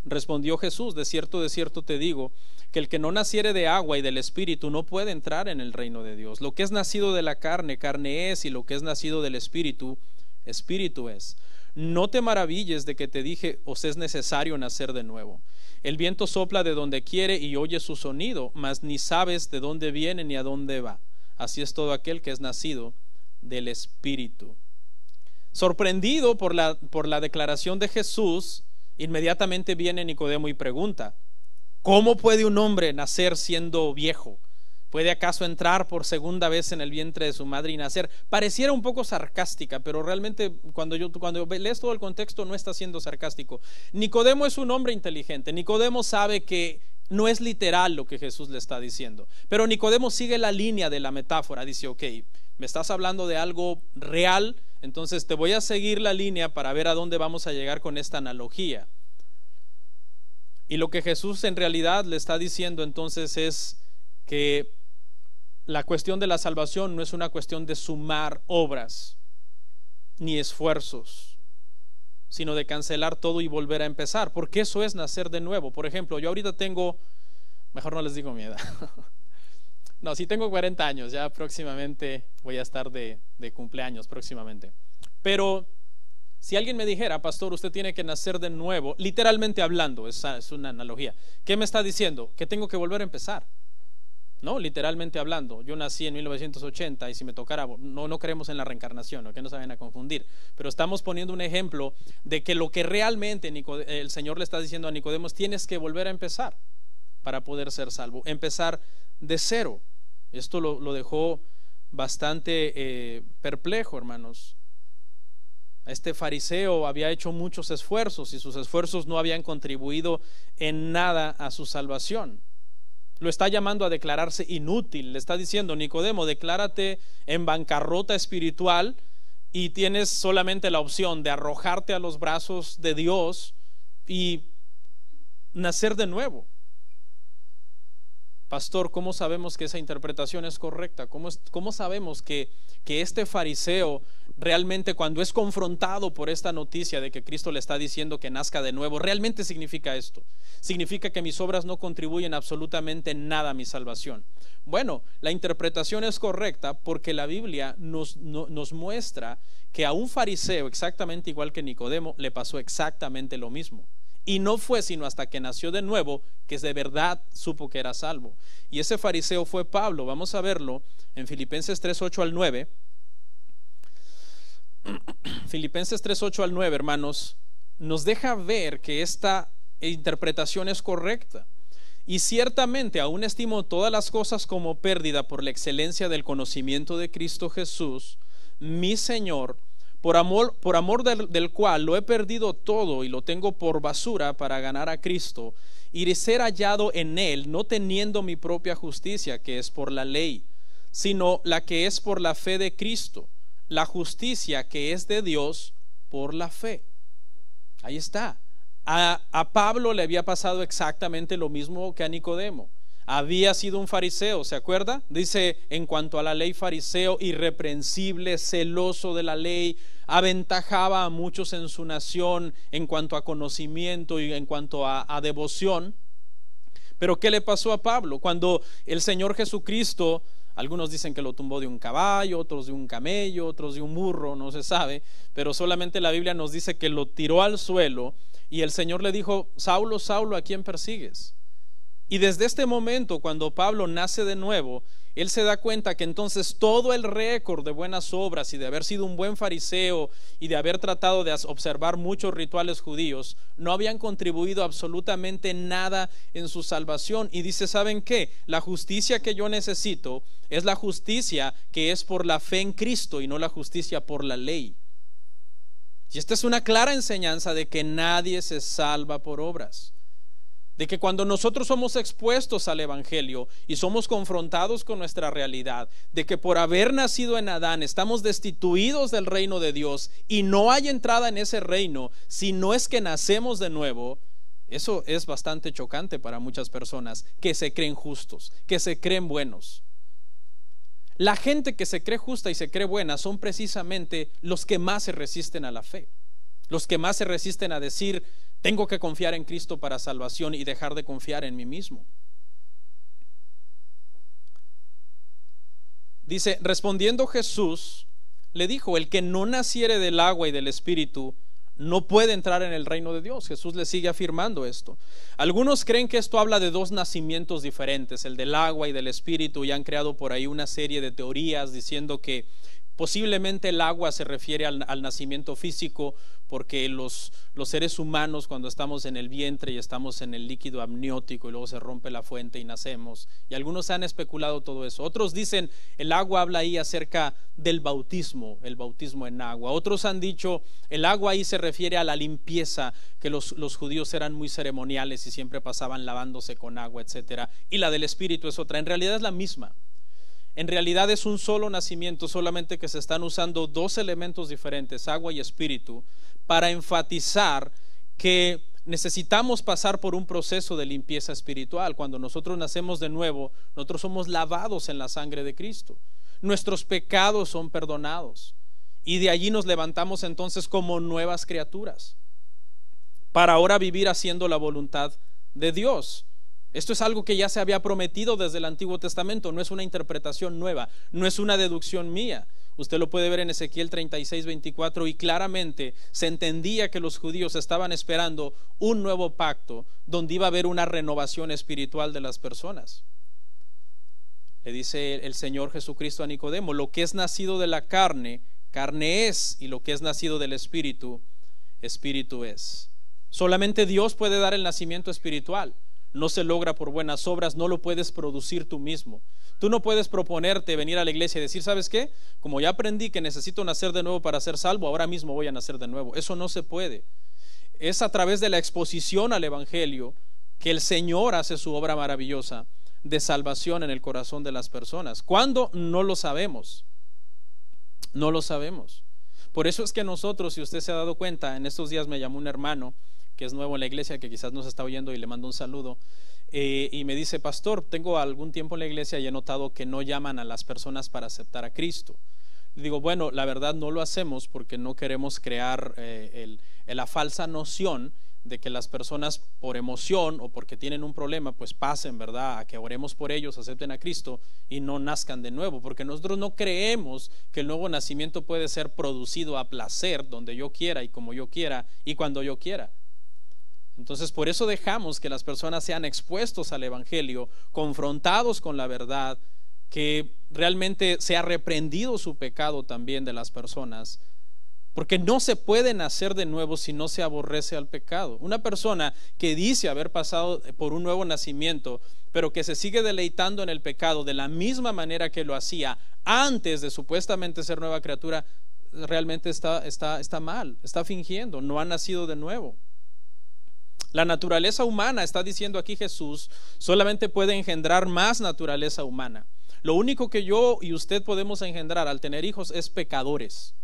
Respondió Jesús: de cierto te digo, que el que no naciere de agua y del Espíritu no puede entrar en el reino de Dios. Lo que es nacido de la carne, carne es, y lo que es nacido del Espíritu, Espíritu es. No te maravilles de que te dije, os es necesario nacer de nuevo. El viento sopla de donde quiere y oye su sonido, mas ni sabes de dónde viene ni a dónde va. Así es todo aquel que es nacido del Espíritu. Sorprendido por la declaración de Jesús, inmediatamente viene Nicodemo y pregunta: ¿cómo puede un hombre nacer siendo viejo? ¿Puede acaso entrar por segunda vez en el vientre de su madre y nacer? Pareciera un poco sarcástica, pero realmente cuando lees todo el contexto no está siendo sarcástico. Nicodemo es un hombre inteligente. Nicodemo sabe que no es literal lo que Jesús le está diciendo, pero Nicodemo sigue la línea de la metáfora. Dice: ok, me estás hablando de algo real, entonces te voy a seguir la línea para ver a dónde vamos a llegar con esta analogía. Y lo que Jesús en realidad le está diciendo entonces es que la cuestión de la salvación no es una cuestión de sumar obras ni esfuerzos, sino de cancelar todo y volver a empezar, porque eso es nacer de nuevo. Por ejemplo, yo ahorita tengo Mejor no les digo mi edad. No, sí tengo 40 años, ya próximamente voy a estar de cumpleaños próximamente. Pero si alguien me dijera, pastor, usted tiene que nacer de nuevo, literalmente hablando, esa es una analogía, ¿qué me está diciendo? Que tengo que volver a empezar. No, literalmente hablando, yo nací en 1980 y si me tocara, no creemos en la reencarnación, ¿no? Que no se vayan a confundir, pero estamos poniendo un ejemplo de que lo que realmente el Señor le está diciendo a Nicodemo es: tienes que volver a empezar para poder ser salvo, empezar de cero. Esto lo dejó bastante perplejo, hermanos. Este fariseo había hecho muchos esfuerzos y sus esfuerzos no habían contribuido en nada a su salvación. Lo está llamando a declararse inútil. Le está diciendo: Nicodemo, declárate en bancarrota espiritual y tienes solamente la opción de arrojarte a los brazos de Dios y nacer de nuevo. Pastor, ¿cómo sabemos que esa interpretación es correcta? ¿Cómo sabemos que este fariseo realmente, cuando es confrontado por esta noticia de que Cristo le está diciendo que nazca de nuevo, realmente significa esto? Significa que mis obras no contribuyen absolutamente nada a mi salvación. Bueno, la interpretación es correcta porque la Biblia nos muestra que a un fariseo, exactamente igual que Nicodemo, le pasó exactamente lo mismo. Y no fue sino hasta que nació de nuevo que de verdad supo que era salvo. Y ese fariseo fue Pablo. Vamos a verlo en Filipenses 3:8 al 9. Filipenses 3:8 al 9, hermanos, nos deja ver que esta interpretación es correcta. Y ciertamente aún estimo todas las cosas como pérdida por la excelencia del conocimiento de Cristo Jesús, mi Señor, por amor del cual lo he perdido todo y lo tengo por basura para ganar a Cristo y ser hallado en él, no teniendo mi propia justicia, que es por la ley, sino la que es por la fe de Cristo, la justicia que es de Dios por la fe. Ahí está. A Pablo le había pasado exactamente lo mismo que a Nicodemo. Había sido un fariseo, ¿se acuerda? Dice: en cuanto a la ley, fariseo, irreprensible, celoso de la ley, aventajaba a muchos en su nación en cuanto a conocimiento y en cuanto a devoción. Pero ¿qué le pasó a Pablo? Cuando el Señor Jesucristo, algunos dicen que lo tumbó de un caballo, otros de un camello, otros de un burro, no se sabe, pero solamente la Biblia nos dice que lo tiró al suelo y el Señor le dijo: Saulo, Saulo, ¿a quién persigues? Y desde este momento, cuando Pablo nace de nuevo, él se da cuenta que entonces todo el récord de buenas obras y de haber sido un buen fariseo y de haber tratado de observar muchos rituales judíos no habían contribuido absolutamente nada en su salvación. Y dice: ¿saben qué? La justicia que yo necesito es la justicia que es por la fe en Cristo y no la justicia por la ley. Y esta es una clara enseñanza de que nadie se salva por obras. De que cuando nosotros somos expuestos al Evangelio y somos confrontados con nuestra realidad, de que por haber nacido en Adán estamos destituidos del reino de Dios y no hay entrada en ese reino si no es que nacemos de nuevo, eso es bastante chocante para muchas personas que se creen justos, que se creen buenos. La gente que se cree justa y se cree buena son precisamente los que más se resisten a la fe, los que más se resisten a decir: tengo que confiar en Cristo para salvación y dejar de confiar en mí mismo. Dice: respondiendo Jesús, le dijo: el que no naciere del agua y del Espíritu no puede entrar en el reino de Dios. Jesús le sigue afirmando esto. Algunos creen que esto habla de dos nacimientos diferentes, el del agua y del Espíritu, y han creado por ahí una serie de teorías diciendo que posiblemente el agua se refiere al nacimiento físico, porque los seres humanos, cuando estamos en el vientre y estamos en el líquido amniótico y luego se rompe la fuente y nacemos, y algunos han especulado todo eso. Otros dicen el agua habla ahí acerca del bautismo, el bautismo en agua. Otros han dicho el agua ahí se refiere a la limpieza, que los judíos eran muy ceremoniales y siempre pasaban lavándose con agua, etcétera. Y la del Espíritu es otra. En realidad es la misma. En realidad es un solo nacimiento, solamente que se están usando dos elementos diferentes, agua y espíritu, para enfatizar que necesitamos pasar por un proceso de limpieza espiritual. Cuando nosotros nacemos de nuevo, nosotros somos lavados en la sangre de Cristo. Nuestros pecados son perdonados y de allí nos levantamos entonces como nuevas criaturas para ahora vivir haciendo la voluntad de Dios. Esto es algo que ya se había prometido desde el Antiguo Testamento, no es una interpretación nueva, no es una deducción mía. Usted lo puede ver en Ezequiel 36:24, y claramente se entendía que los judíos estaban esperando un nuevo pacto donde iba a haber una renovación espiritual de las personas. Le dice el Señor Jesucristo a Nicodemo: lo que es nacido de la carne, carne es, y lo que es nacido del Espíritu, Espíritu es. Solamente Dios puede dar el nacimiento espiritual. No se logra por buenas obras, no lo puedes producir tú mismo. Tú no puedes proponerte venir a la iglesia y decir: ¿sabes qué? Como ya aprendí que necesito nacer de nuevo para ser salvo, ahora mismo voy a nacer de nuevo. Eso no se puede. Es a través de la exposición al Evangelio que el Señor hace su obra maravillosa de salvación en el corazón de las personas. ¿Cuándo? No lo sabemos. No lo sabemos. Por eso es que nosotros, si usted se ha dado cuenta, en estos días me llamó un hermano que es nuevo en la iglesia, que quizás nos está oyendo, y le mando un saludo, y me dice: pastor, tengo algún tiempo en la iglesia y he notado que no llaman a las personas para aceptar a Cristo. Le digo: bueno, la verdad no lo hacemos porque no queremos crear la falsa noción de que las personas por emoción o porque tienen un problema pues pasen, ¿verdad?, a que oremos por ellos, acepten a Cristo y no nazcan de nuevo, porque nosotros no creemos que el nuevo nacimiento puede ser producido a placer, donde yo quiera y como yo quiera y cuando yo quiera. Entonces por eso dejamos que las personas sean expuestos al Evangelio, confrontados con la verdad, que realmente sea reprendido su pecado también de las personas, porque no se puede nacer de nuevo si no se aborrece al pecado. Una persona que dice haber pasado por un nuevo nacimiento, pero que se sigue deleitando en el pecado de la misma manera que lo hacía antes de supuestamente ser nueva criatura, realmente está mal, está fingiendo, no ha nacido de nuevo. La naturaleza humana, está diciendo aquí Jesús, solamente puede engendrar más naturaleza humana. Lo único que yo y usted podemos engendrar al tener hijos es pecadores,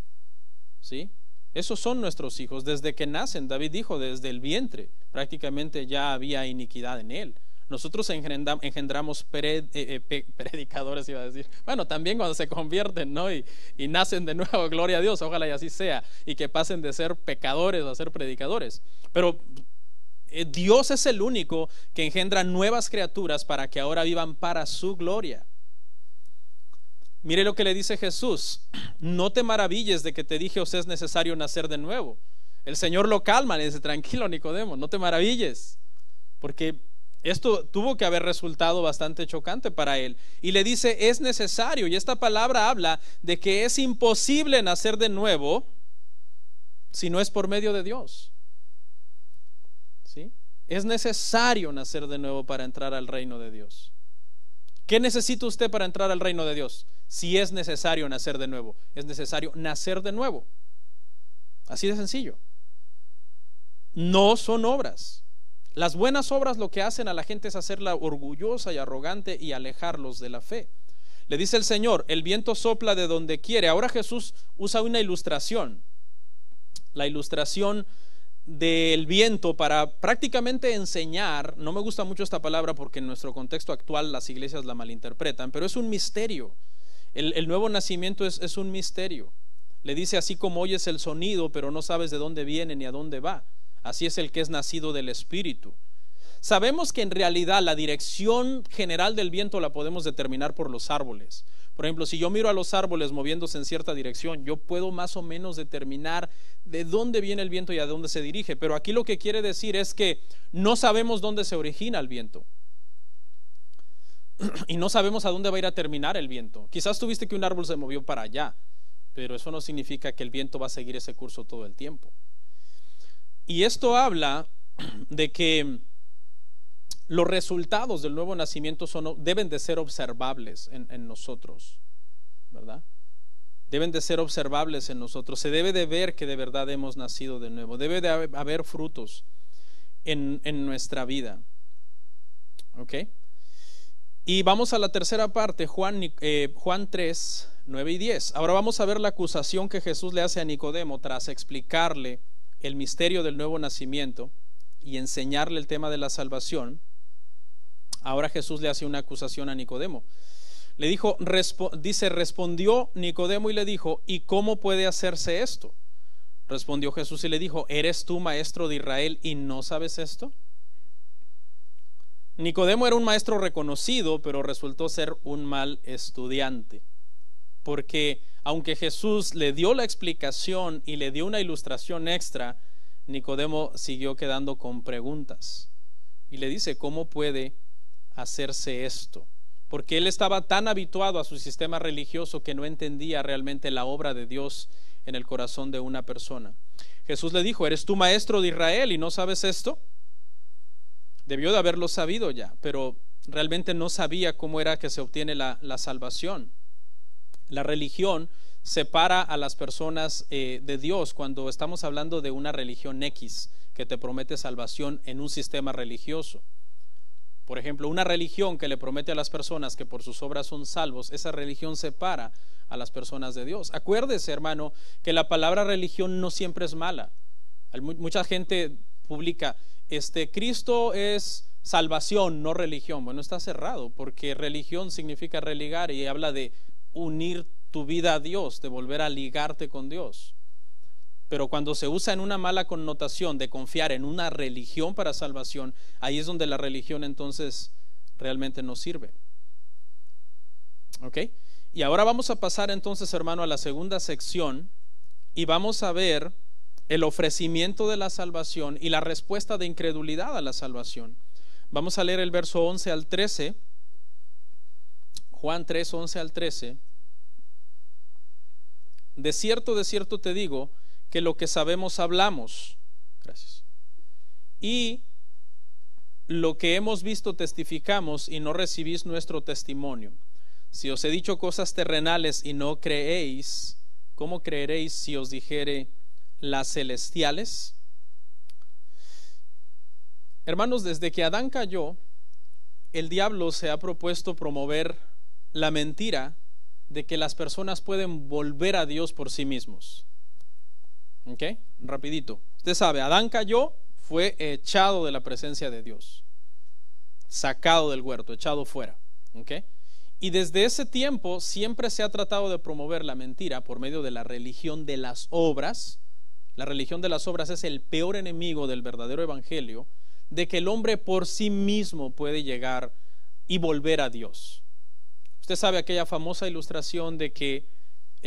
¿sí? Esos son nuestros hijos desde que nacen. David dijo: desde el vientre prácticamente ya había iniquidad en él. Nosotros engendramos predicadores, iba a decir. Bueno, también cuando se convierten, ¿no? y nacen de nuevo, gloria a Dios, ojalá y así sea, y que pasen de ser pecadores a ser predicadores. Pero Dios es el único que engendra nuevas criaturas para que ahora vivan para su gloria. Mire lo que le dice Jesús: no te maravilles de que te dije os es necesario nacer de nuevo. El Señor lo calma, le dice: tranquilo Nicodemo, no te maravilles, porque esto tuvo que haber resultado bastante chocante para él. Y le dice: es necesario, y esta palabra habla de que es imposible nacer de nuevo si no es por medio de Dios. ¿Sí? Es necesario nacer de nuevo para entrar al reino de Dios. ¿Qué necesita usted para entrar al reino de Dios? Si es necesario nacer de nuevo, es necesario nacer de nuevo. Así de sencillo. No son obras. Las buenas obras lo que hacen a la gente es hacerla orgullosa y arrogante y alejarlos de la fe. Le dice el Señor: el viento sopla de donde quiere. Ahora Jesús usa una ilustración, la ilustración del viento, para prácticamente enseñar. No me gusta mucho esta palabra porque en nuestro contexto actual las iglesias la malinterpretan, pero es un misterio. El nuevo nacimiento es un misterio. Le dice: así como oyes el sonido pero no sabes de dónde viene ni a dónde va, así es el que es nacido del Espíritu. Sabemos que en realidad la dirección general del viento la podemos determinar por los árboles. Por ejemplo, si yo miro a los árboles moviéndose en cierta dirección, yo puedo más o menos determinar de dónde viene el viento y a dónde se dirige. Pero aquí lo que quiere decir es que no sabemos dónde se origina el viento y no sabemos a dónde va a ir a terminar el viento. Quizás tuviste que un árbol se movió para allá, pero eso no significa que el viento va a seguir ese curso todo el tiempo. Y esto habla de que los resultados del nuevo nacimiento deben de ser observables en nosotros, ¿verdad? Deben de ser observables en nosotros. Se debe de ver que de verdad hemos nacido de nuevo. Debe de haber frutos en nuestra vida. ¿Ok? Y vamos a la tercera parte, Juan 3, 9 y 10. Ahora vamos a ver la acusación que Jesús le hace a Nicodemo tras explicarle el misterio del nuevo nacimiento y enseñarle el tema de la salvación. Ahora Jesús le hace una acusación a Nicodemo. Le dijo, respondió Nicodemo y le dijo: ¿y cómo puede hacerse esto? Respondió Jesús y le dijo: ¿eres tú maestro de Israel y no sabes esto? Nicodemo era un maestro reconocido, pero resultó ser un mal estudiante, porque aunque Jesús le dio la explicación y le dio una ilustración extra, Nicodemo siguió quedando con preguntas y le dice: ¿cómo puede hacerse esto? Porque él estaba tan habituado a su sistema religioso que no entendía realmente la obra de Dios en el corazón de una persona. Jesús le dijo: ¿eres tú maestro de Israel y no sabes esto? Debió de haberlo sabido ya, pero realmente no sabía cómo era que se obtiene la salvación. La religión separa a las personas de Dios cuando estamos hablando de una religión X que te promete salvación en un sistema religioso. Por ejemplo, una religión que le promete a las personas que por sus obras son salvos, esa religión separa a las personas de Dios. Acuérdese, hermano, que la palabra religión no siempre es mala. Mucha gente publica: Cristo es salvación, no religión. Bueno, está cerrado, porque religión significa religar y habla de unir tu vida a Dios, de volver a ligarte con Dios. Pero cuando se usa en una mala connotación de confiar en una religión para salvación, ahí es donde la religión entonces realmente no sirve. ¿Ok? Y ahora vamos a pasar entonces, hermano, a la segunda sección y vamos a ver el ofrecimiento de la salvación y la respuesta de incredulidad a la salvación. Vamos a leer el verso 11 al 13, Juan 3, 11 al 13. De cierto te digo que lo que sabemos hablamos, gracias, y lo que hemos visto testificamos, y no recibís nuestro testimonio. Si os he dicho cosas terrenales y no creéis, ¿cómo creeréis si os dijere las celestiales? Hermanos, desde que Adán cayó, el diablo se ha propuesto promover la mentira de que las personas pueden volver a Dios por sí mismos. ¿Ok? Rapidito. Usted sabe, Adán cayó, fue echado de la presencia de Dios, sacado del huerto, echado fuera. ¿Ok? Y desde ese tiempo siempre se ha tratado de promover la mentira por medio de la religión de las obras. La religión de las obras es el peor enemigo del verdadero evangelio, de que el hombre por sí mismo puede llegar y volver a Dios. Usted sabe aquella famosa ilustración de que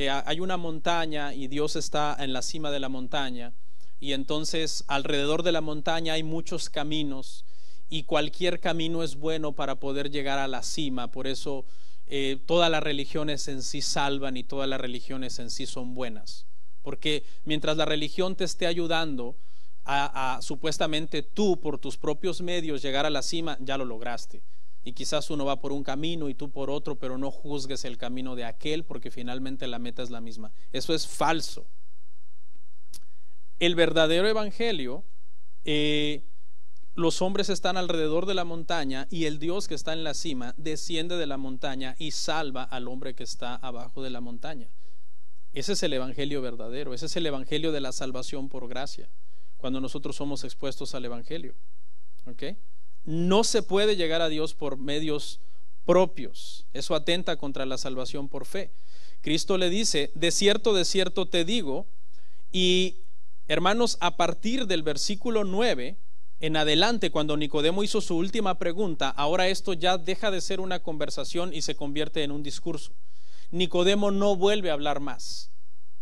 hay una montaña y Dios está en la cima de la montaña, y entonces alrededor de la montaña hay muchos caminos y cualquier camino es bueno para poder llegar a la cima. Por eso todas las religiones en sí salvan y todas las religiones en sí son buenas, porque mientras la religión te esté ayudando a supuestamente tú por tus propios medios llegar a la cima, ya lo lograste. Y quizás uno va por un camino y tú por otro, pero no juzgues el camino de aquel, porque finalmente la meta es la misma. Eso es falso. El verdadero evangelio, los hombres están alrededor de la montaña y el Dios que está en la cima desciende de la montaña y salva al hombre que está abajo de la montaña. Ese es el evangelio verdadero, ese es el evangelio de la salvación por gracia, cuando nosotros somos expuestos al evangelio. ¿Ok? No se puede llegar a Dios por medios propios. Eso atenta contra la salvación por fe. Cristo le dice: de cierto te digo. Y hermanos, a partir del versículo 9 en adelante, cuando Nicodemo hizo su última pregunta, ahora esto ya deja de ser una conversación y se convierte en un discurso. Nicodemo no vuelve a hablar más.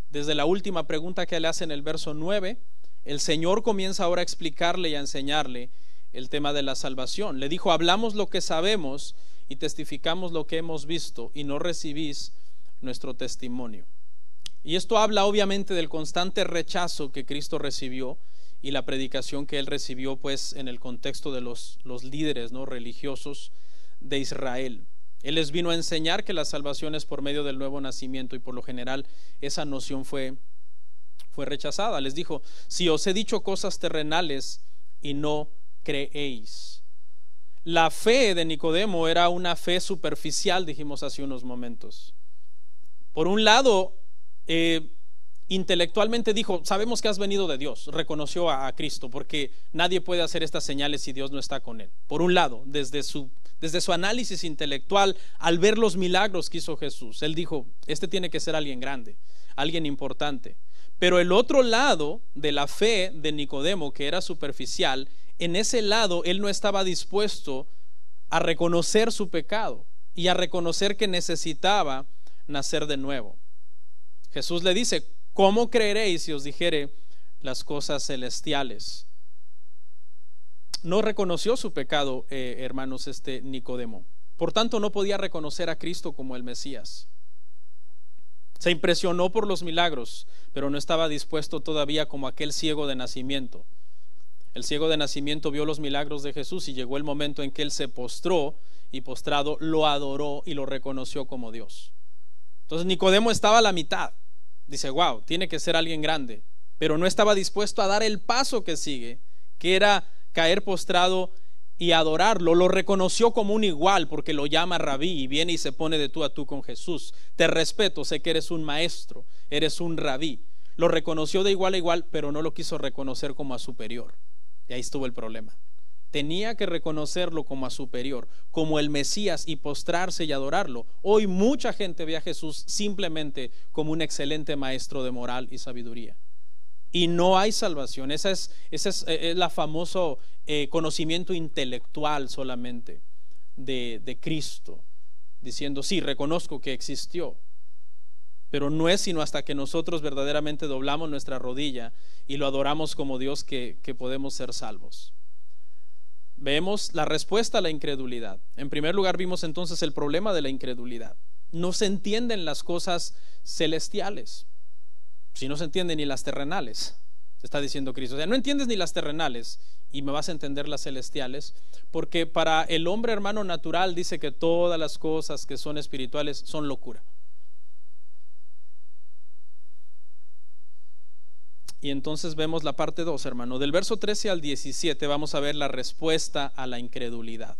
Desde la última pregunta que le hace en el verso 9, el Señor comienza ahora a explicarle y a enseñarle el tema de la salvación. Le dijo: hablamos lo que sabemos y testificamos lo que hemos visto, y no recibís nuestro testimonio. Y esto habla obviamente del constante rechazo que Cristo recibió y la predicación que él recibió pues en el contexto de los líderes, ¿no?, religiosos de Israel. Él les vino a enseñar que la salvación es por medio del nuevo nacimiento, y por lo general esa noción fue rechazada. Les dijo: si os he dicho cosas terrenales y no creéis. La fe de Nicodemo era una fe superficial, dijimos hace unos momentos. Por un lado, intelectualmente dijo: sabemos que has venido de Dios. Reconoció a Cristo, porque nadie puede hacer estas señales si Dios no está con él. Por un lado, desde su análisis intelectual, al ver los milagros que hizo Jesús, él dijo: este tiene que ser alguien grande, alguien importante. Pero el otro lado de la fe de Nicodemo, que era superficial, en ese lado él no estaba dispuesto a reconocer su pecado y a reconocer que necesitaba nacer de nuevo. Jesús le dice: ¿cómo creeréis si os dijere las cosas celestiales? No reconoció su pecado, hermanos, Nicodemo. Por tanto, no podía reconocer a Cristo como el Mesías. Se impresionó por los milagros, pero no estaba dispuesto todavía como aquel ciego de nacimiento. El ciego de nacimiento vio los milagros de Jesús y llegó el momento en que él se postró, y postrado lo adoró y lo reconoció como Dios. Entonces Nicodemo estaba a la mitad. Dice: wow, tiene que ser alguien grande, pero no estaba dispuesto a dar el paso que sigue, que era caer postrado y adorarlo. Lo reconoció como un igual, porque lo llama rabí, y viene y se pone de tú a tú con Jesús. Te respeto, sé que eres un maestro, eres un rabí. Lo reconoció de igual a igual, pero no lo quiso reconocer como a superior. Y ahí estuvo el problema. Tenía que reconocerlo como a superior, como el Mesías, y postrarse y adorarlo. Hoy mucha gente ve a Jesús simplemente como un excelente maestro de moral y sabiduría, y no hay salvación. Ese es la famoso conocimiento intelectual solamente de Cristo, diciendo: sí, reconozco que existió, pero no es sino hasta que nosotros verdaderamente doblamos nuestra rodilla y lo adoramos como Dios que podemos ser salvos. Vemos la respuesta a la incredulidad. En primer lugar, vimos entonces el problema de la incredulidad. No se entienden las cosas celestiales, si no se entienden ni las terrenales, se está diciendo Cristo. O sea, no entiendes ni las terrenales y me vas a entender las celestiales, porque para el hombre, hermano, natural, dice que todas las cosas que son espirituales son locura. Y entonces vemos la parte 2, hermano. Del verso 13 al 17 vamos a ver la respuesta a la incredulidad.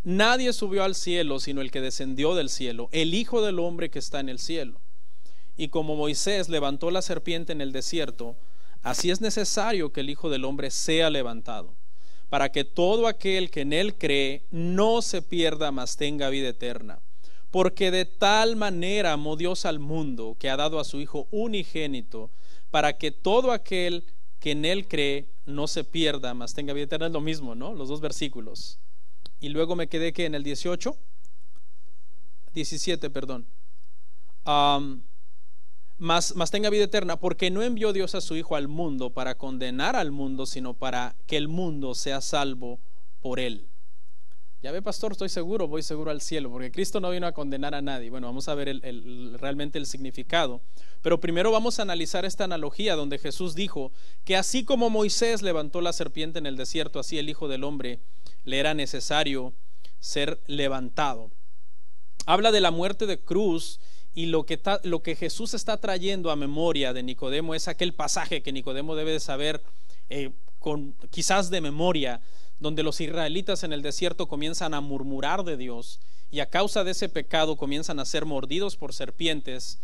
Nadie subió al cielo sino el que descendió del cielo, el Hijo del Hombre que está en el cielo. Y como Moisés levantó la serpiente en el desierto, así es necesario que el Hijo del Hombre sea levantado, para que todo aquel que en él cree no se pierda, mas tenga vida eterna. Porque de tal manera amó Dios al mundo, que ha dado a su Hijo unigénito, para que todo aquel que en él cree no se pierda, mas tenga vida eterna. Es lo mismo, ¿no? Los dos versículos. Y luego me quedé que en el 17, perdón. Mas tenga vida eterna, porque no envió Dios a su Hijo al mundo para condenar al mundo, sino para que el mundo sea salvo por él. Ya ve, pastor, voy seguro al cielo, porque Cristo no vino a condenar a nadie. Bueno, vamos a ver realmente el significado. Pero primero vamos a analizar esta analogía donde Jesús dijo que así como Moisés levantó la serpiente en el desierto, así el Hijo del Hombre le era necesario ser levantado. Habla de la muerte de cruz, y lo que Jesús está trayendo a memoria de Nicodemo es aquel pasaje que Nicodemo debe de saber quizás de memoria, donde los israelitas en el desierto comienzan a murmurar de Dios, y a causa de ese pecado comienzan a ser mordidos por serpientes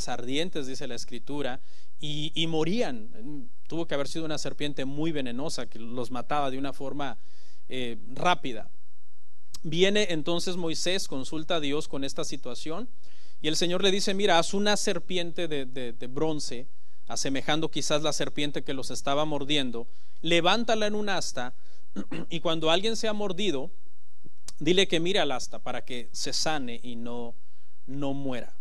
ardientes, dice la Escritura, y morían. Tuvo que haber sido una serpiente muy venenosa que los mataba de una forma rápida. Viene entonces Moisés, consulta a Dios con esta situación, y el Señor le dice: mira, haz una serpiente de bronce, asemejando quizás la serpiente que los estaba mordiendo, levántala en un asta, y cuando alguien sea mordido, dile que mire al asta para que se sane y no muera.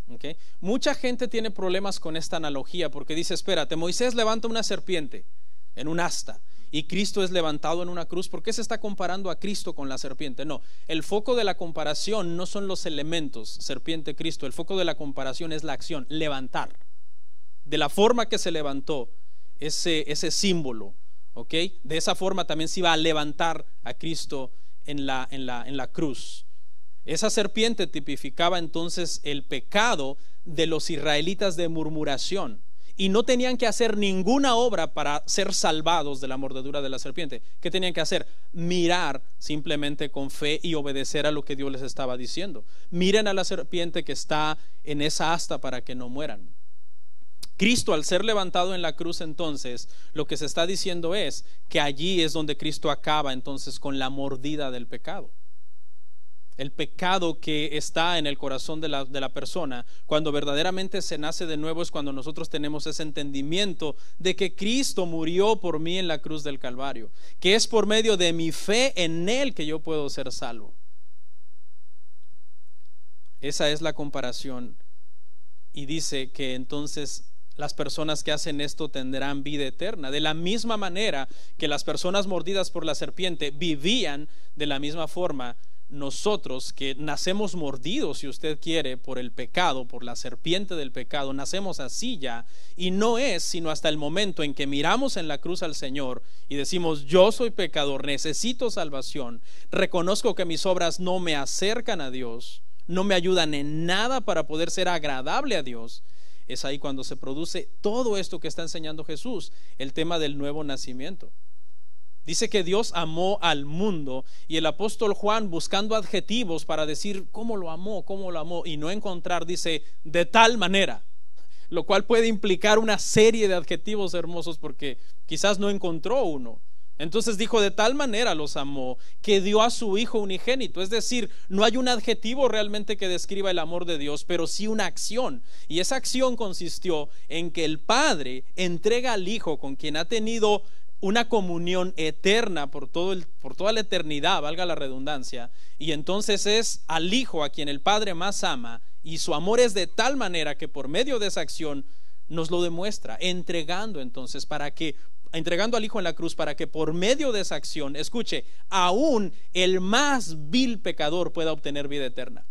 ¿Okay? Mucha gente tiene problemas con esta analogía, porque dice: espérate, Moisés levanta una serpiente en un asta y Cristo es levantado en una cruz. ¿Por qué se está comparando a Cristo con la serpiente? No, el foco de la comparación no son los elementos, serpiente, Cristo. El foco de la comparación es la acción, levantar. De la forma que se levantó ese símbolo, ¿ok? De esa forma también se iba a levantar a Cristo en la cruz. Esa serpiente tipificaba entonces el pecado de los israelitas de murmuración, y no tenían que hacer ninguna obra para ser salvados de la mordedura de la serpiente. ¿Qué tenían que hacer? Mirar simplemente con fe y obedecer a lo que Dios les estaba diciendo. Miren a la serpiente que está en esa asta para que no mueran. Cristo, al ser levantado en la cruz, entonces lo que se está diciendo es que allí es donde Cristo acaba entonces con la mordida del pecado. el pecado que está en el corazón de la persona. Cuando verdaderamente se nace de nuevo es cuando nosotros tenemos ese entendimiento de que Cristo murió por mí en la cruz del Calvario, que es por medio de mi fe en Él que yo puedo ser salvo. Esa es la comparación, y dice que entonces las personas que hacen esto tendrán vida eterna. De la misma manera que las personas mordidas por la serpiente vivían, de la misma forma nosotros que nacemos mordidos, si usted quiere, por el pecado, por la serpiente del pecado, nacemos así ya, y no es sino hasta el momento en que miramos en la cruz al Señor y decimos: yo soy pecador, necesito salvación, reconozco que mis obras no me acercan a Dios, no me ayudan en nada para poder ser agradable a Dios. Es ahí cuando se produce todo esto que está enseñando Jesús, el tema del nuevo nacimiento. Dice que Dios amó al mundo, y el apóstol Juan, buscando adjetivos para decir cómo lo amó, y no encontrar, dice de tal manera, lo cual puede implicar una serie de adjetivos hermosos porque quizás no encontró uno. Entonces dijo: de tal manera los amó que dio a su Hijo unigénito. Es decir, no hay un adjetivo realmente que describa el amor de Dios, pero sí una acción, y esa acción consistió en que el Padre entrega al Hijo, con quien ha tenido una comunión eterna por toda la eternidad, valga la redundancia, y entonces es al Hijo a quien el Padre más ama, y su amor es de tal manera que por medio de esa acción nos lo demuestra, entregando al Hijo en la cruz, para que por medio de esa acción, escuche, aún el más vil pecador pueda obtener vida eterna.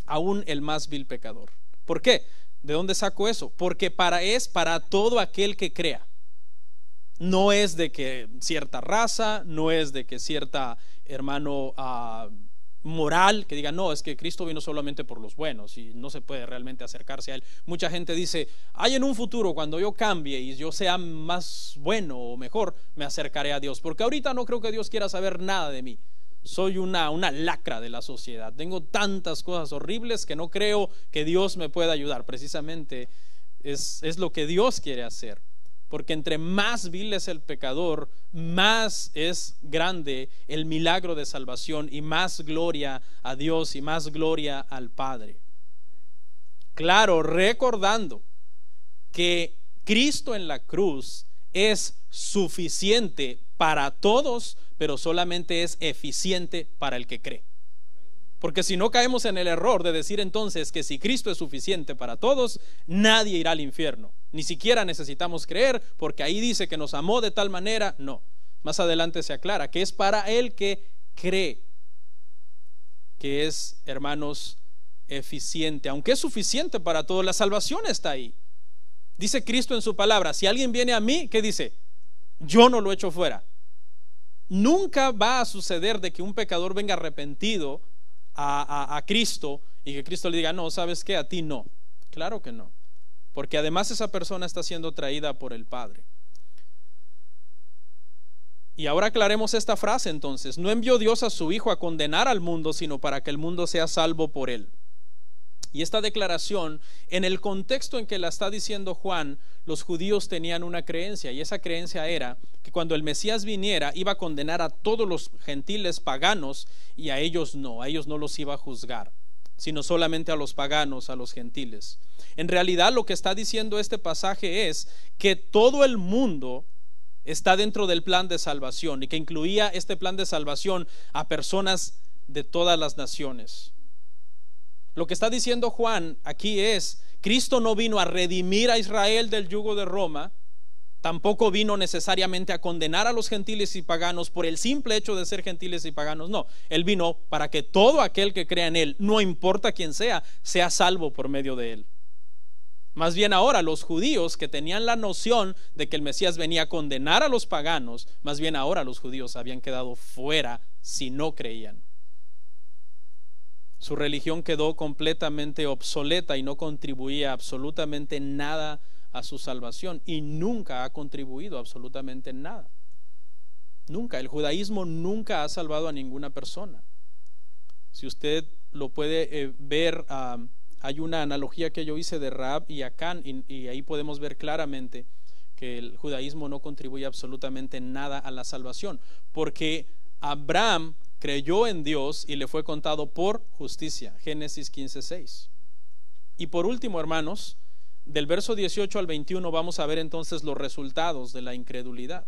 Aún el más vil pecador. ¿Por qué? ¿De dónde saco eso? Porque es para todo aquel que crea. No es de que cierta raza, no es de que cierta, hermano, moral, que diga: no, es que Cristo vino solamente por los buenos y no se puede realmente acercarse a Él. Mucha gente dice: en un futuro, cuando yo cambie y yo sea más bueno o mejor, me acercaré a Dios, porque ahorita no creo que Dios quiera saber nada de mí. Soy una lacra de la sociedad, tengo tantas cosas horribles que no creo que Dios me pueda ayudar. Precisamente es lo que Dios quiere hacer, porque entre más vil es el pecador, más es grande el milagro de salvación, y más gloria a Dios y más gloria al Padre. Claro, recordando que Cristo en la cruz es suficiente para todos, pero solamente es eficiente para el que cree. Porque si no, caemos en el error de decir entonces que si Cristo es suficiente para todos, nadie irá al infierno. Ni siquiera necesitamos creer, porque ahí dice que nos amó de tal manera. No, más adelante se aclara que es para el que cree, que es, hermanos, eficiente. Aunque es suficiente para todos, la salvación está ahí. Dice Cristo en su palabra: si alguien viene a mí, ¿qué dice? Yo no lo echo fuera. Nunca va a suceder de que un pecador venga arrepentido a Cristo y que Cristo le diga: no, ¿sabes qué? A ti no. Claro que no, porque además esa persona está siendo traída por el Padre. Y ahora aclaremos esta frase entonces: no envió Dios a su Hijo a condenar al mundo, sino para que el mundo sea salvo por él. Y esta declaración, en el contexto en que la está diciendo Juan, los judíos tenían una creencia, y esa creencia era que cuando el Mesías viniera iba a condenar a todos los gentiles paganos, y a ellos no los iba a juzgar, sino solamente a los paganos, a los gentiles. En realidad lo que está diciendo este pasaje es que todo el mundo está dentro del plan de salvación, y que incluía este plan de salvación a personas de todas las naciones. Lo que está diciendo Juan aquí es: Cristo no vino a redimir a Israel del yugo de Roma, tampoco vino necesariamente a condenar a los gentiles y paganos por el simple hecho de ser gentiles y paganos. No, Él vino para que todo aquel que crea en Él, no importa quién sea salvo por medio de Él. Más bien ahora los judíos, que tenían la noción de que el Mesías venía a condenar a los paganos, más bien ahora los judíos habían quedado fuera si no creían. Su religión quedó completamente obsoleta y no contribuía absolutamente nada a su salvación, y nunca ha contribuido absolutamente nada. Nunca. El judaísmo nunca ha salvado a ninguna persona. Si usted lo puede ver, hay una analogía que yo hice de Rahab y Acán, y ahí podemos ver claramente que el judaísmo no contribuye absolutamente nada a la salvación, porque Abraham creyó en Dios y le fue contado por justicia. Génesis 15:6. Y por último, hermanos, del verso 18 al 21 vamos a ver entonces los resultados de la incredulidad.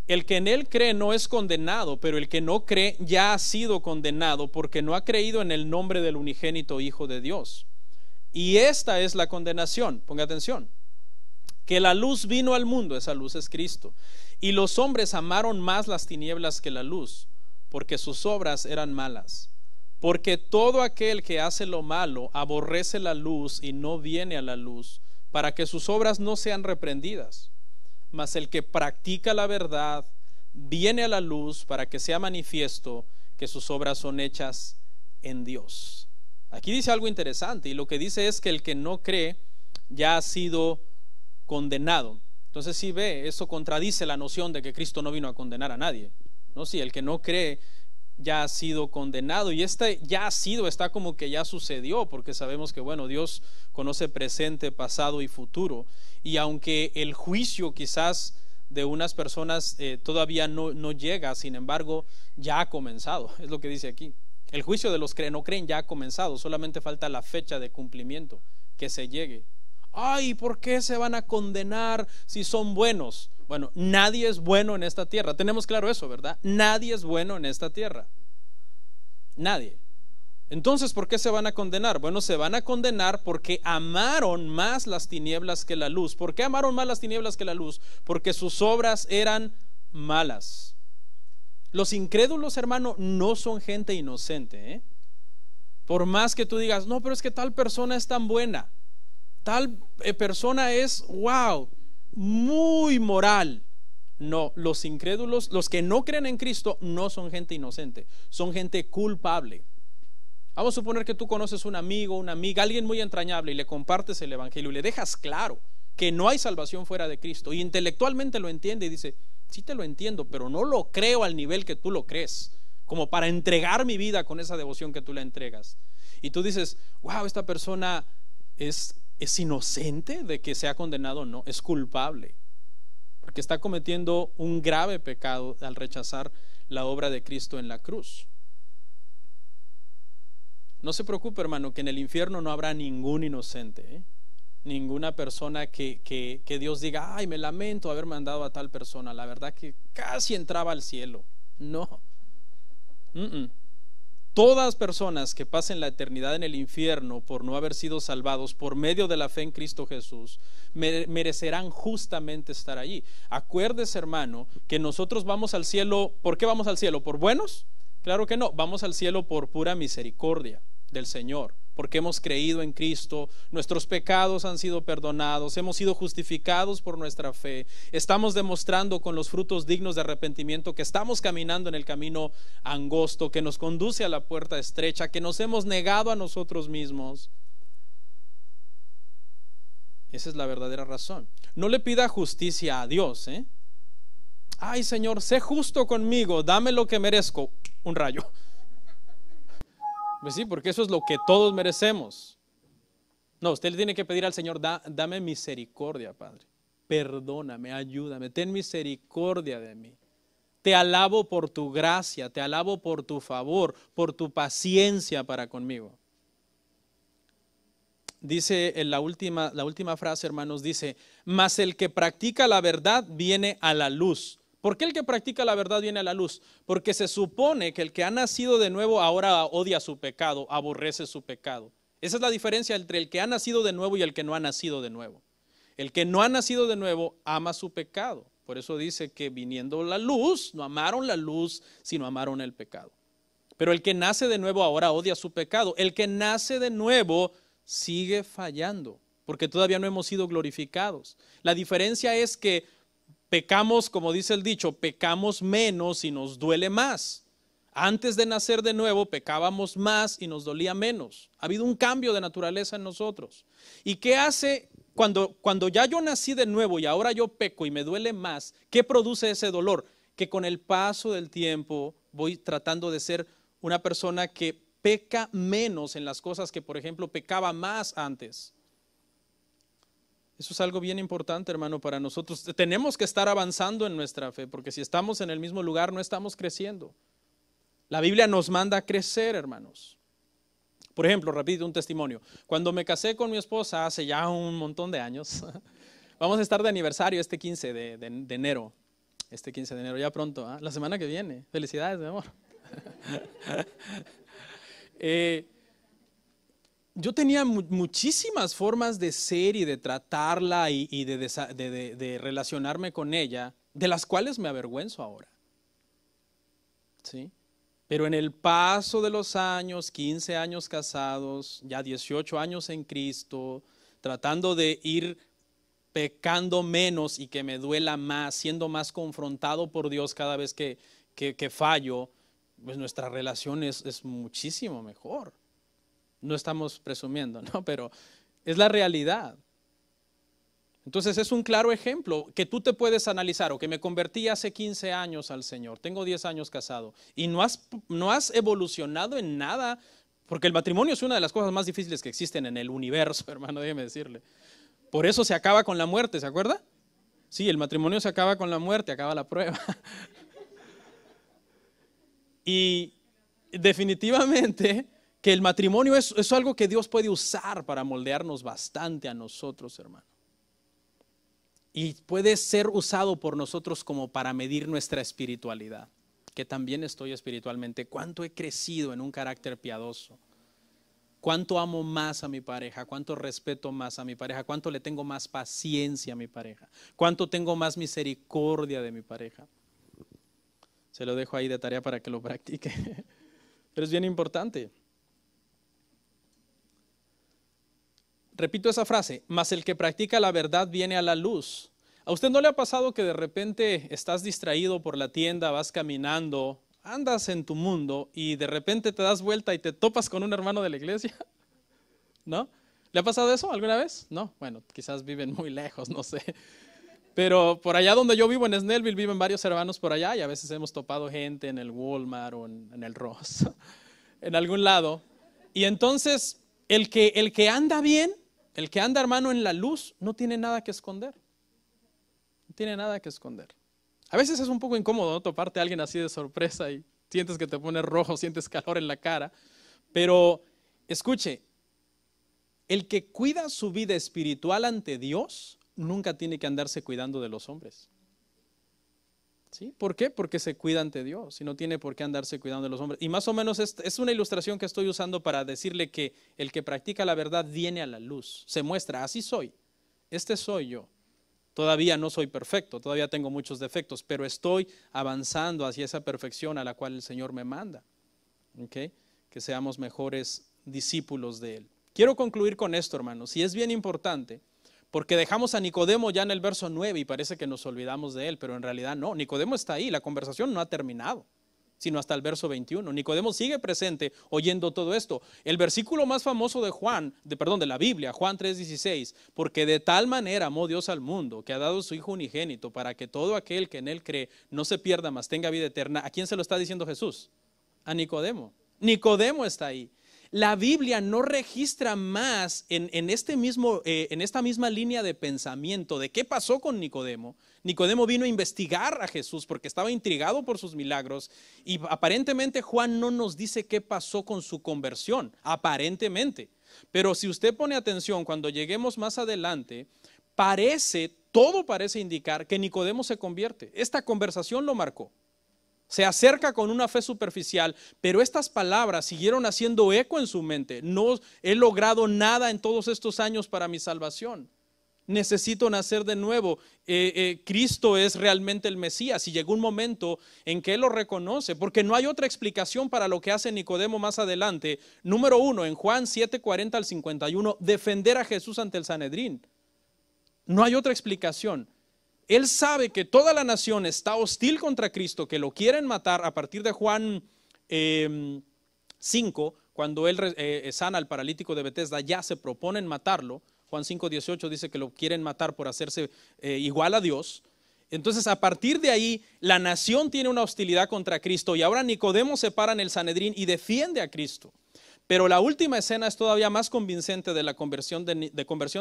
El que en él cree no es condenado, pero el que no cree ya ha sido condenado porque no ha creído en el nombre del unigénito Hijo de Dios. Y esta es la condenación, ponga atención, que la luz vino al mundo, esa luz es Cristo, y los hombres amaron más las tinieblas que la luz, porque sus obras eran malas. Porque todo aquel que hace lo malo aborrece la luz y no viene a la luz, para que sus obras no sean reprendidas. Mas el que practica la verdad viene a la luz para que sea manifiesto que sus obras son hechas en Dios. Aquí dice algo interesante, y lo que dice es que el que no cree ya ha sido condenado. Entonces, si ve, eso contradice la noción de que Cristo no vino a condenar a nadie, ¿no? Si el que no cree ya ha sido condenado, y este ya ha sido está como que ya sucedió, porque sabemos que bueno, Dios conoce presente, pasado y futuro, y aunque el juicio quizás de unas personas todavía no llega, sin embargo ya ha comenzado, es lo que dice aquí. El juicio de los que no creen ya ha comenzado, solamente falta la fecha de cumplimiento, que se llegue. Ay, ¿por qué se van a condenar si son buenos? Bueno, nadie es bueno en esta tierra. Tenemos claro eso, ¿verdad? Nadie es bueno en esta tierra. Nadie. Entonces, ¿por qué se van a condenar? Bueno, se van a condenar porque amaron más las tinieblas que la luz. ¿Por qué amaron más las tinieblas que la luz? Porque sus obras eran malas. Los incrédulos, hermano, no son gente inocente, ¿eh? Por más que tú digas, no, pero es que tal persona es tan buena, tal persona es, wow, muy moral. No, los incrédulos, los que no creen en Cristo, no son gente inocente, son gente culpable. Vamos a suponer que tú conoces un amigo, una amiga, alguien muy entrañable, y le compartes el evangelio y le dejas claro que no hay salvación fuera de Cristo, y intelectualmente lo entiende y dice, sí te lo entiendo, pero no lo creo al nivel que tú lo crees, como para entregar mi vida con esa devoción que tú le entregas. Y tú dices, wow, esta persona es inocente de que sea condenado. No, es culpable, porque está cometiendo un grave pecado al rechazar la obra de Cristo en la cruz. No se preocupe, hermano, que en el infierno no habrá ningún inocente, ¿eh? Ninguna persona que Dios diga, ay, me lamento haber mandado a tal persona, la verdad que casi entraba al cielo. No. Todas personas que pasen la eternidad en el infierno por no haber sido salvados por medio de la fe en Cristo Jesús merecerán justamente estar allí. Acuérdese, hermano, que nosotros vamos al cielo. ¿Por qué vamos al cielo? ¿Por buenos? Claro que no, vamos al cielo por pura misericordia del Señor, porque hemos creído en Cristo, nuestros pecados han sido perdonados, hemos sido justificados por nuestra fe, estamos demostrando con los frutos dignos de arrepentimiento que estamos caminando en el camino angosto que nos conduce a la puerta estrecha, que nos hemos negado a nosotros mismos. Esa es la verdadera razón. No le pida justicia a Dios, ¿eh? Ay, Señor, sé justo conmigo, dame lo que merezco. Un rayo. Pues sí, porque eso es lo que todos merecemos. No, usted le tiene que pedir al Señor, dame misericordia, Padre. Perdóname, ayúdame, ten misericordia de mí. Te alabo por tu gracia, te alabo por tu favor, por tu paciencia para conmigo. Dice en la última frase, hermanos, dice, mas el que practica la verdad viene a la luz. ¿Por qué el que practica la verdad viene a la luz? Porque se supone que el que ha nacido de nuevo ahora odia su pecado, aborrece su pecado. Esa es la diferencia entre el que ha nacido de nuevo y el que no ha nacido de nuevo. El que no ha nacido de nuevo ama su pecado. Por eso dice que viniendo la luz, no amaron la luz, sino amaron el pecado. Pero el que nace de nuevo ahora odia su pecado. El que nace de nuevo sigue fallando, porque todavía no hemos sido glorificados. La diferencia es que pecamos, como dice el dicho, pecamos menos y nos duele más. Antes de nacer de nuevo pecábamos más y nos dolía menos. Ha habido un cambio de naturaleza en nosotros. ¿Y qué hace cuando ya yo nací de nuevo y ahora yo peco y me duele más? ¿Qué produce ese dolor? Que con el paso del tiempo voy tratando de ser una persona que peca menos en las cosas que, por ejemplo, pecaba más antes. Eso es algo bien importante, hermano, para nosotros. Tenemos que estar avanzando en nuestra fe, porque si estamos en el mismo lugar no estamos creciendo. La Biblia nos manda a crecer, hermanos. Por ejemplo, repito un testimonio. Cuando me casé con mi esposa hace ya un montón de años, vamos a estar de aniversario este 15 de enero. Este 15 de enero, ya pronto, ¿eh? La semana que viene. Felicidades, mi amor. Yo tenía muchísimas formas de ser y de tratarla y de relacionarme con ella, de las cuales me avergüenzo ahora. ¿Sí? Pero en el paso de los años, 15 años casados, ya 18 años en Cristo, tratando de ir pecando menos y que me duela más, siendo más confrontado por Dios cada vez que fallo, pues nuestra relación es muchísimo mejor. No estamos presumiendo, ¿no? Pero es la realidad. Entonces es un claro ejemplo que tú te puedes analizar, o que me convertí hace 15 años al Señor, tengo 10 años casado y no has evolucionado en nada, porque el matrimonio es una de las cosas más difíciles que existen en el universo, hermano, déjeme decirle. Por eso se acaba con la muerte, ¿se acuerda? Sí, el matrimonio se acaba con la muerte, acaba la prueba. Y definitivamente que el matrimonio es algo que Dios puede usar para moldearnos bastante a nosotros, hermano. Y puede ser usado por nosotros como para medir nuestra espiritualidad, que también estoy espiritualmente. ¿Cuánto he crecido en un carácter piadoso? ¿Cuánto amo más a mi pareja? ¿Cuánto respeto más a mi pareja? ¿Cuánto le tengo más paciencia a mi pareja? ¿Cuánto tengo más misericordia de mi pareja? Se lo dejo ahí de tarea para que lo practique. Pero es bien importante. Repito esa frase, mas el que practica la verdad viene a la luz. ¿A usted no le ha pasado que de repente estás distraído por la tienda, vas caminando, andas en tu mundo y de repente te das vuelta y te topas con un hermano de la iglesia? ¿No? ¿Le ha pasado eso alguna vez? No, bueno, quizás viven muy lejos, no sé. Pero por allá donde yo vivo, en Snellville, viven varios hermanos por allá y a veces hemos topado gente en el Walmart o en el Ross, en algún lado. Y entonces el que anda bien, el que anda, hermano, en la luz, no tiene nada que esconder. No tiene nada que esconder. A veces es un poco incómodo, ¿no? Toparte a alguien así de sorpresa y sientes que te pones rojo, sientes calor en la cara. Pero escuche, el que cuida su vida espiritual ante Dios nunca tiene que andarse cuidando de los hombres. ¿Sí? ¿Por qué? Porque se cuida ante Dios y no tiene por qué andarse cuidando de los hombres. Y más o menos es una ilustración que estoy usando para decirle que el que practica la verdad viene a la luz, se muestra, así soy, este soy yo. Todavía no soy perfecto, todavía tengo muchos defectos, pero estoy avanzando hacia esa perfección a la cual el Señor me manda. ¿Okay? Que seamos mejores discípulos de Él. Quiero concluir con esto, hermanos, y es bien importante. Porque dejamos a Nicodemo ya en el verso 9 y parece que nos olvidamos de él, pero en realidad no, Nicodemo está ahí, la conversación no ha terminado, sino hasta el verso 21. Nicodemo sigue presente oyendo todo esto. El versículo más famoso de la Biblia, Juan 3:16, porque de tal manera amó Dios al mundo, que ha dado su Hijo unigénito, para que todo aquel que en él cree no se pierda, mas tenga vida eterna. ¿A quién se lo está diciendo Jesús? A Nicodemo. Nicodemo está ahí. La Biblia no registra más en esta misma línea de pensamiento de qué pasó con Nicodemo. Nicodemo vino a investigar a Jesús porque estaba intrigado por sus milagros y aparentemente Juan no nos dice qué pasó con su conversión, aparentemente. Pero si usted pone atención, cuando lleguemos más adelante, todo parece indicar que Nicodemo se convierte. Esta conversación lo marcó. Se acerca con una fe superficial, pero estas palabras siguieron haciendo eco en su mente. No he logrado nada en todos estos años para mi salvación. Necesito nacer de nuevo. Cristo es realmente el Mesías y llegó un momento en que él lo reconoce, porque no hay otra explicación para lo que hace Nicodemo más adelante. Número 1, en Juan 7:40 al 51, defender a Jesús ante el Sanedrín. No hay otra explicación. Él sabe que toda la nación está hostil contra Cristo, que lo quieren matar. A partir de Juan 5, cuando él sana al paralítico de Betesda, ya se proponen matarlo. Juan 5:18 dice que lo quieren matar por hacerse igual a Dios. Entonces, a partir de ahí, la nación tiene una hostilidad contra Cristo y ahora Nicodemo se para en el Sanedrín y defiende a Cristo. Pero la última escena es todavía más convincente de la conversión de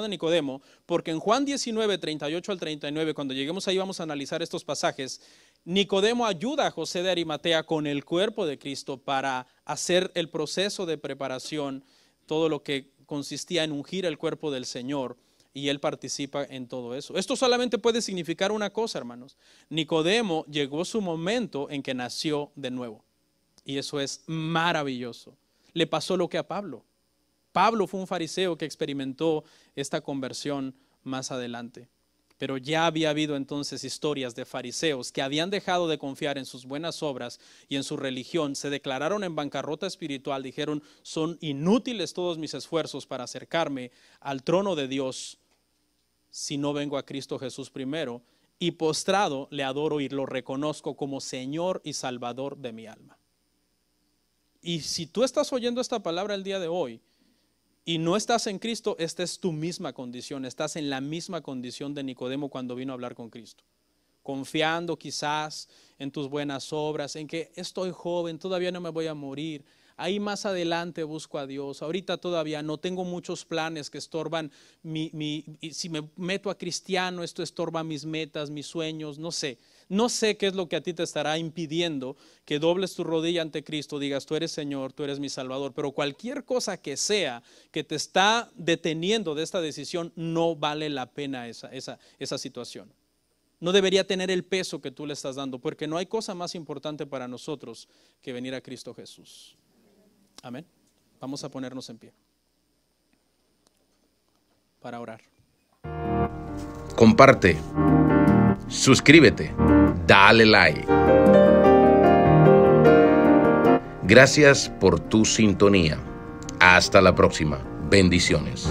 Nicodemo, porque en Juan 19:38 al 39, cuando lleguemos ahí vamos a analizar estos pasajes. Nicodemo ayuda a José de Arimatea con el cuerpo de Cristo para hacer el proceso de preparación, todo lo que consistía en ungir el cuerpo del Señor, y él participa en todo eso. Esto solamente puede significar una cosa, hermanos. Nicodemo llegó su momento en que nació de nuevo, y eso es maravilloso. Le pasó lo que a Pablo. Pablo fue un fariseo que experimentó esta conversión más adelante. Pero ya había habido entonces historias de fariseos que habían dejado de confiar en sus buenas obras y en su religión, se declararon en bancarrota espiritual, dijeron, son inútiles todos mis esfuerzos para acercarme al trono de Dios si no vengo a Cristo Jesús primero, y postrado le adoro y lo reconozco como Señor y Salvador de mi alma. Y si tú estás oyendo esta palabra el día de hoy, y no estás en Cristo, esta es tu misma condición, estás en la misma condición de Nicodemo cuando vino a hablar con Cristo, confiando quizás en tus buenas obras, en que estoy joven, todavía no me voy a morir, ahí más adelante busco a Dios, ahorita todavía no tengo muchos planes que estorban si me meto a cristiano, esto estorba mis metas, mis sueños, no sé qué es lo que a ti te estará impidiendo que dobles tu rodilla ante Cristo, digas, tú eres Señor, tú eres mi Salvador, pero cualquier cosa que sea que te está deteniendo de esta decisión, no vale la pena esa situación. No debería tener el peso que tú le estás dando, porque no hay cosa más importante para nosotros que venir a Cristo Jesús. Amén. Vamos a ponernos en pie para orar. Comparte, suscríbete, dale like. Gracias por tu sintonía. Hasta la próxima. Bendiciones.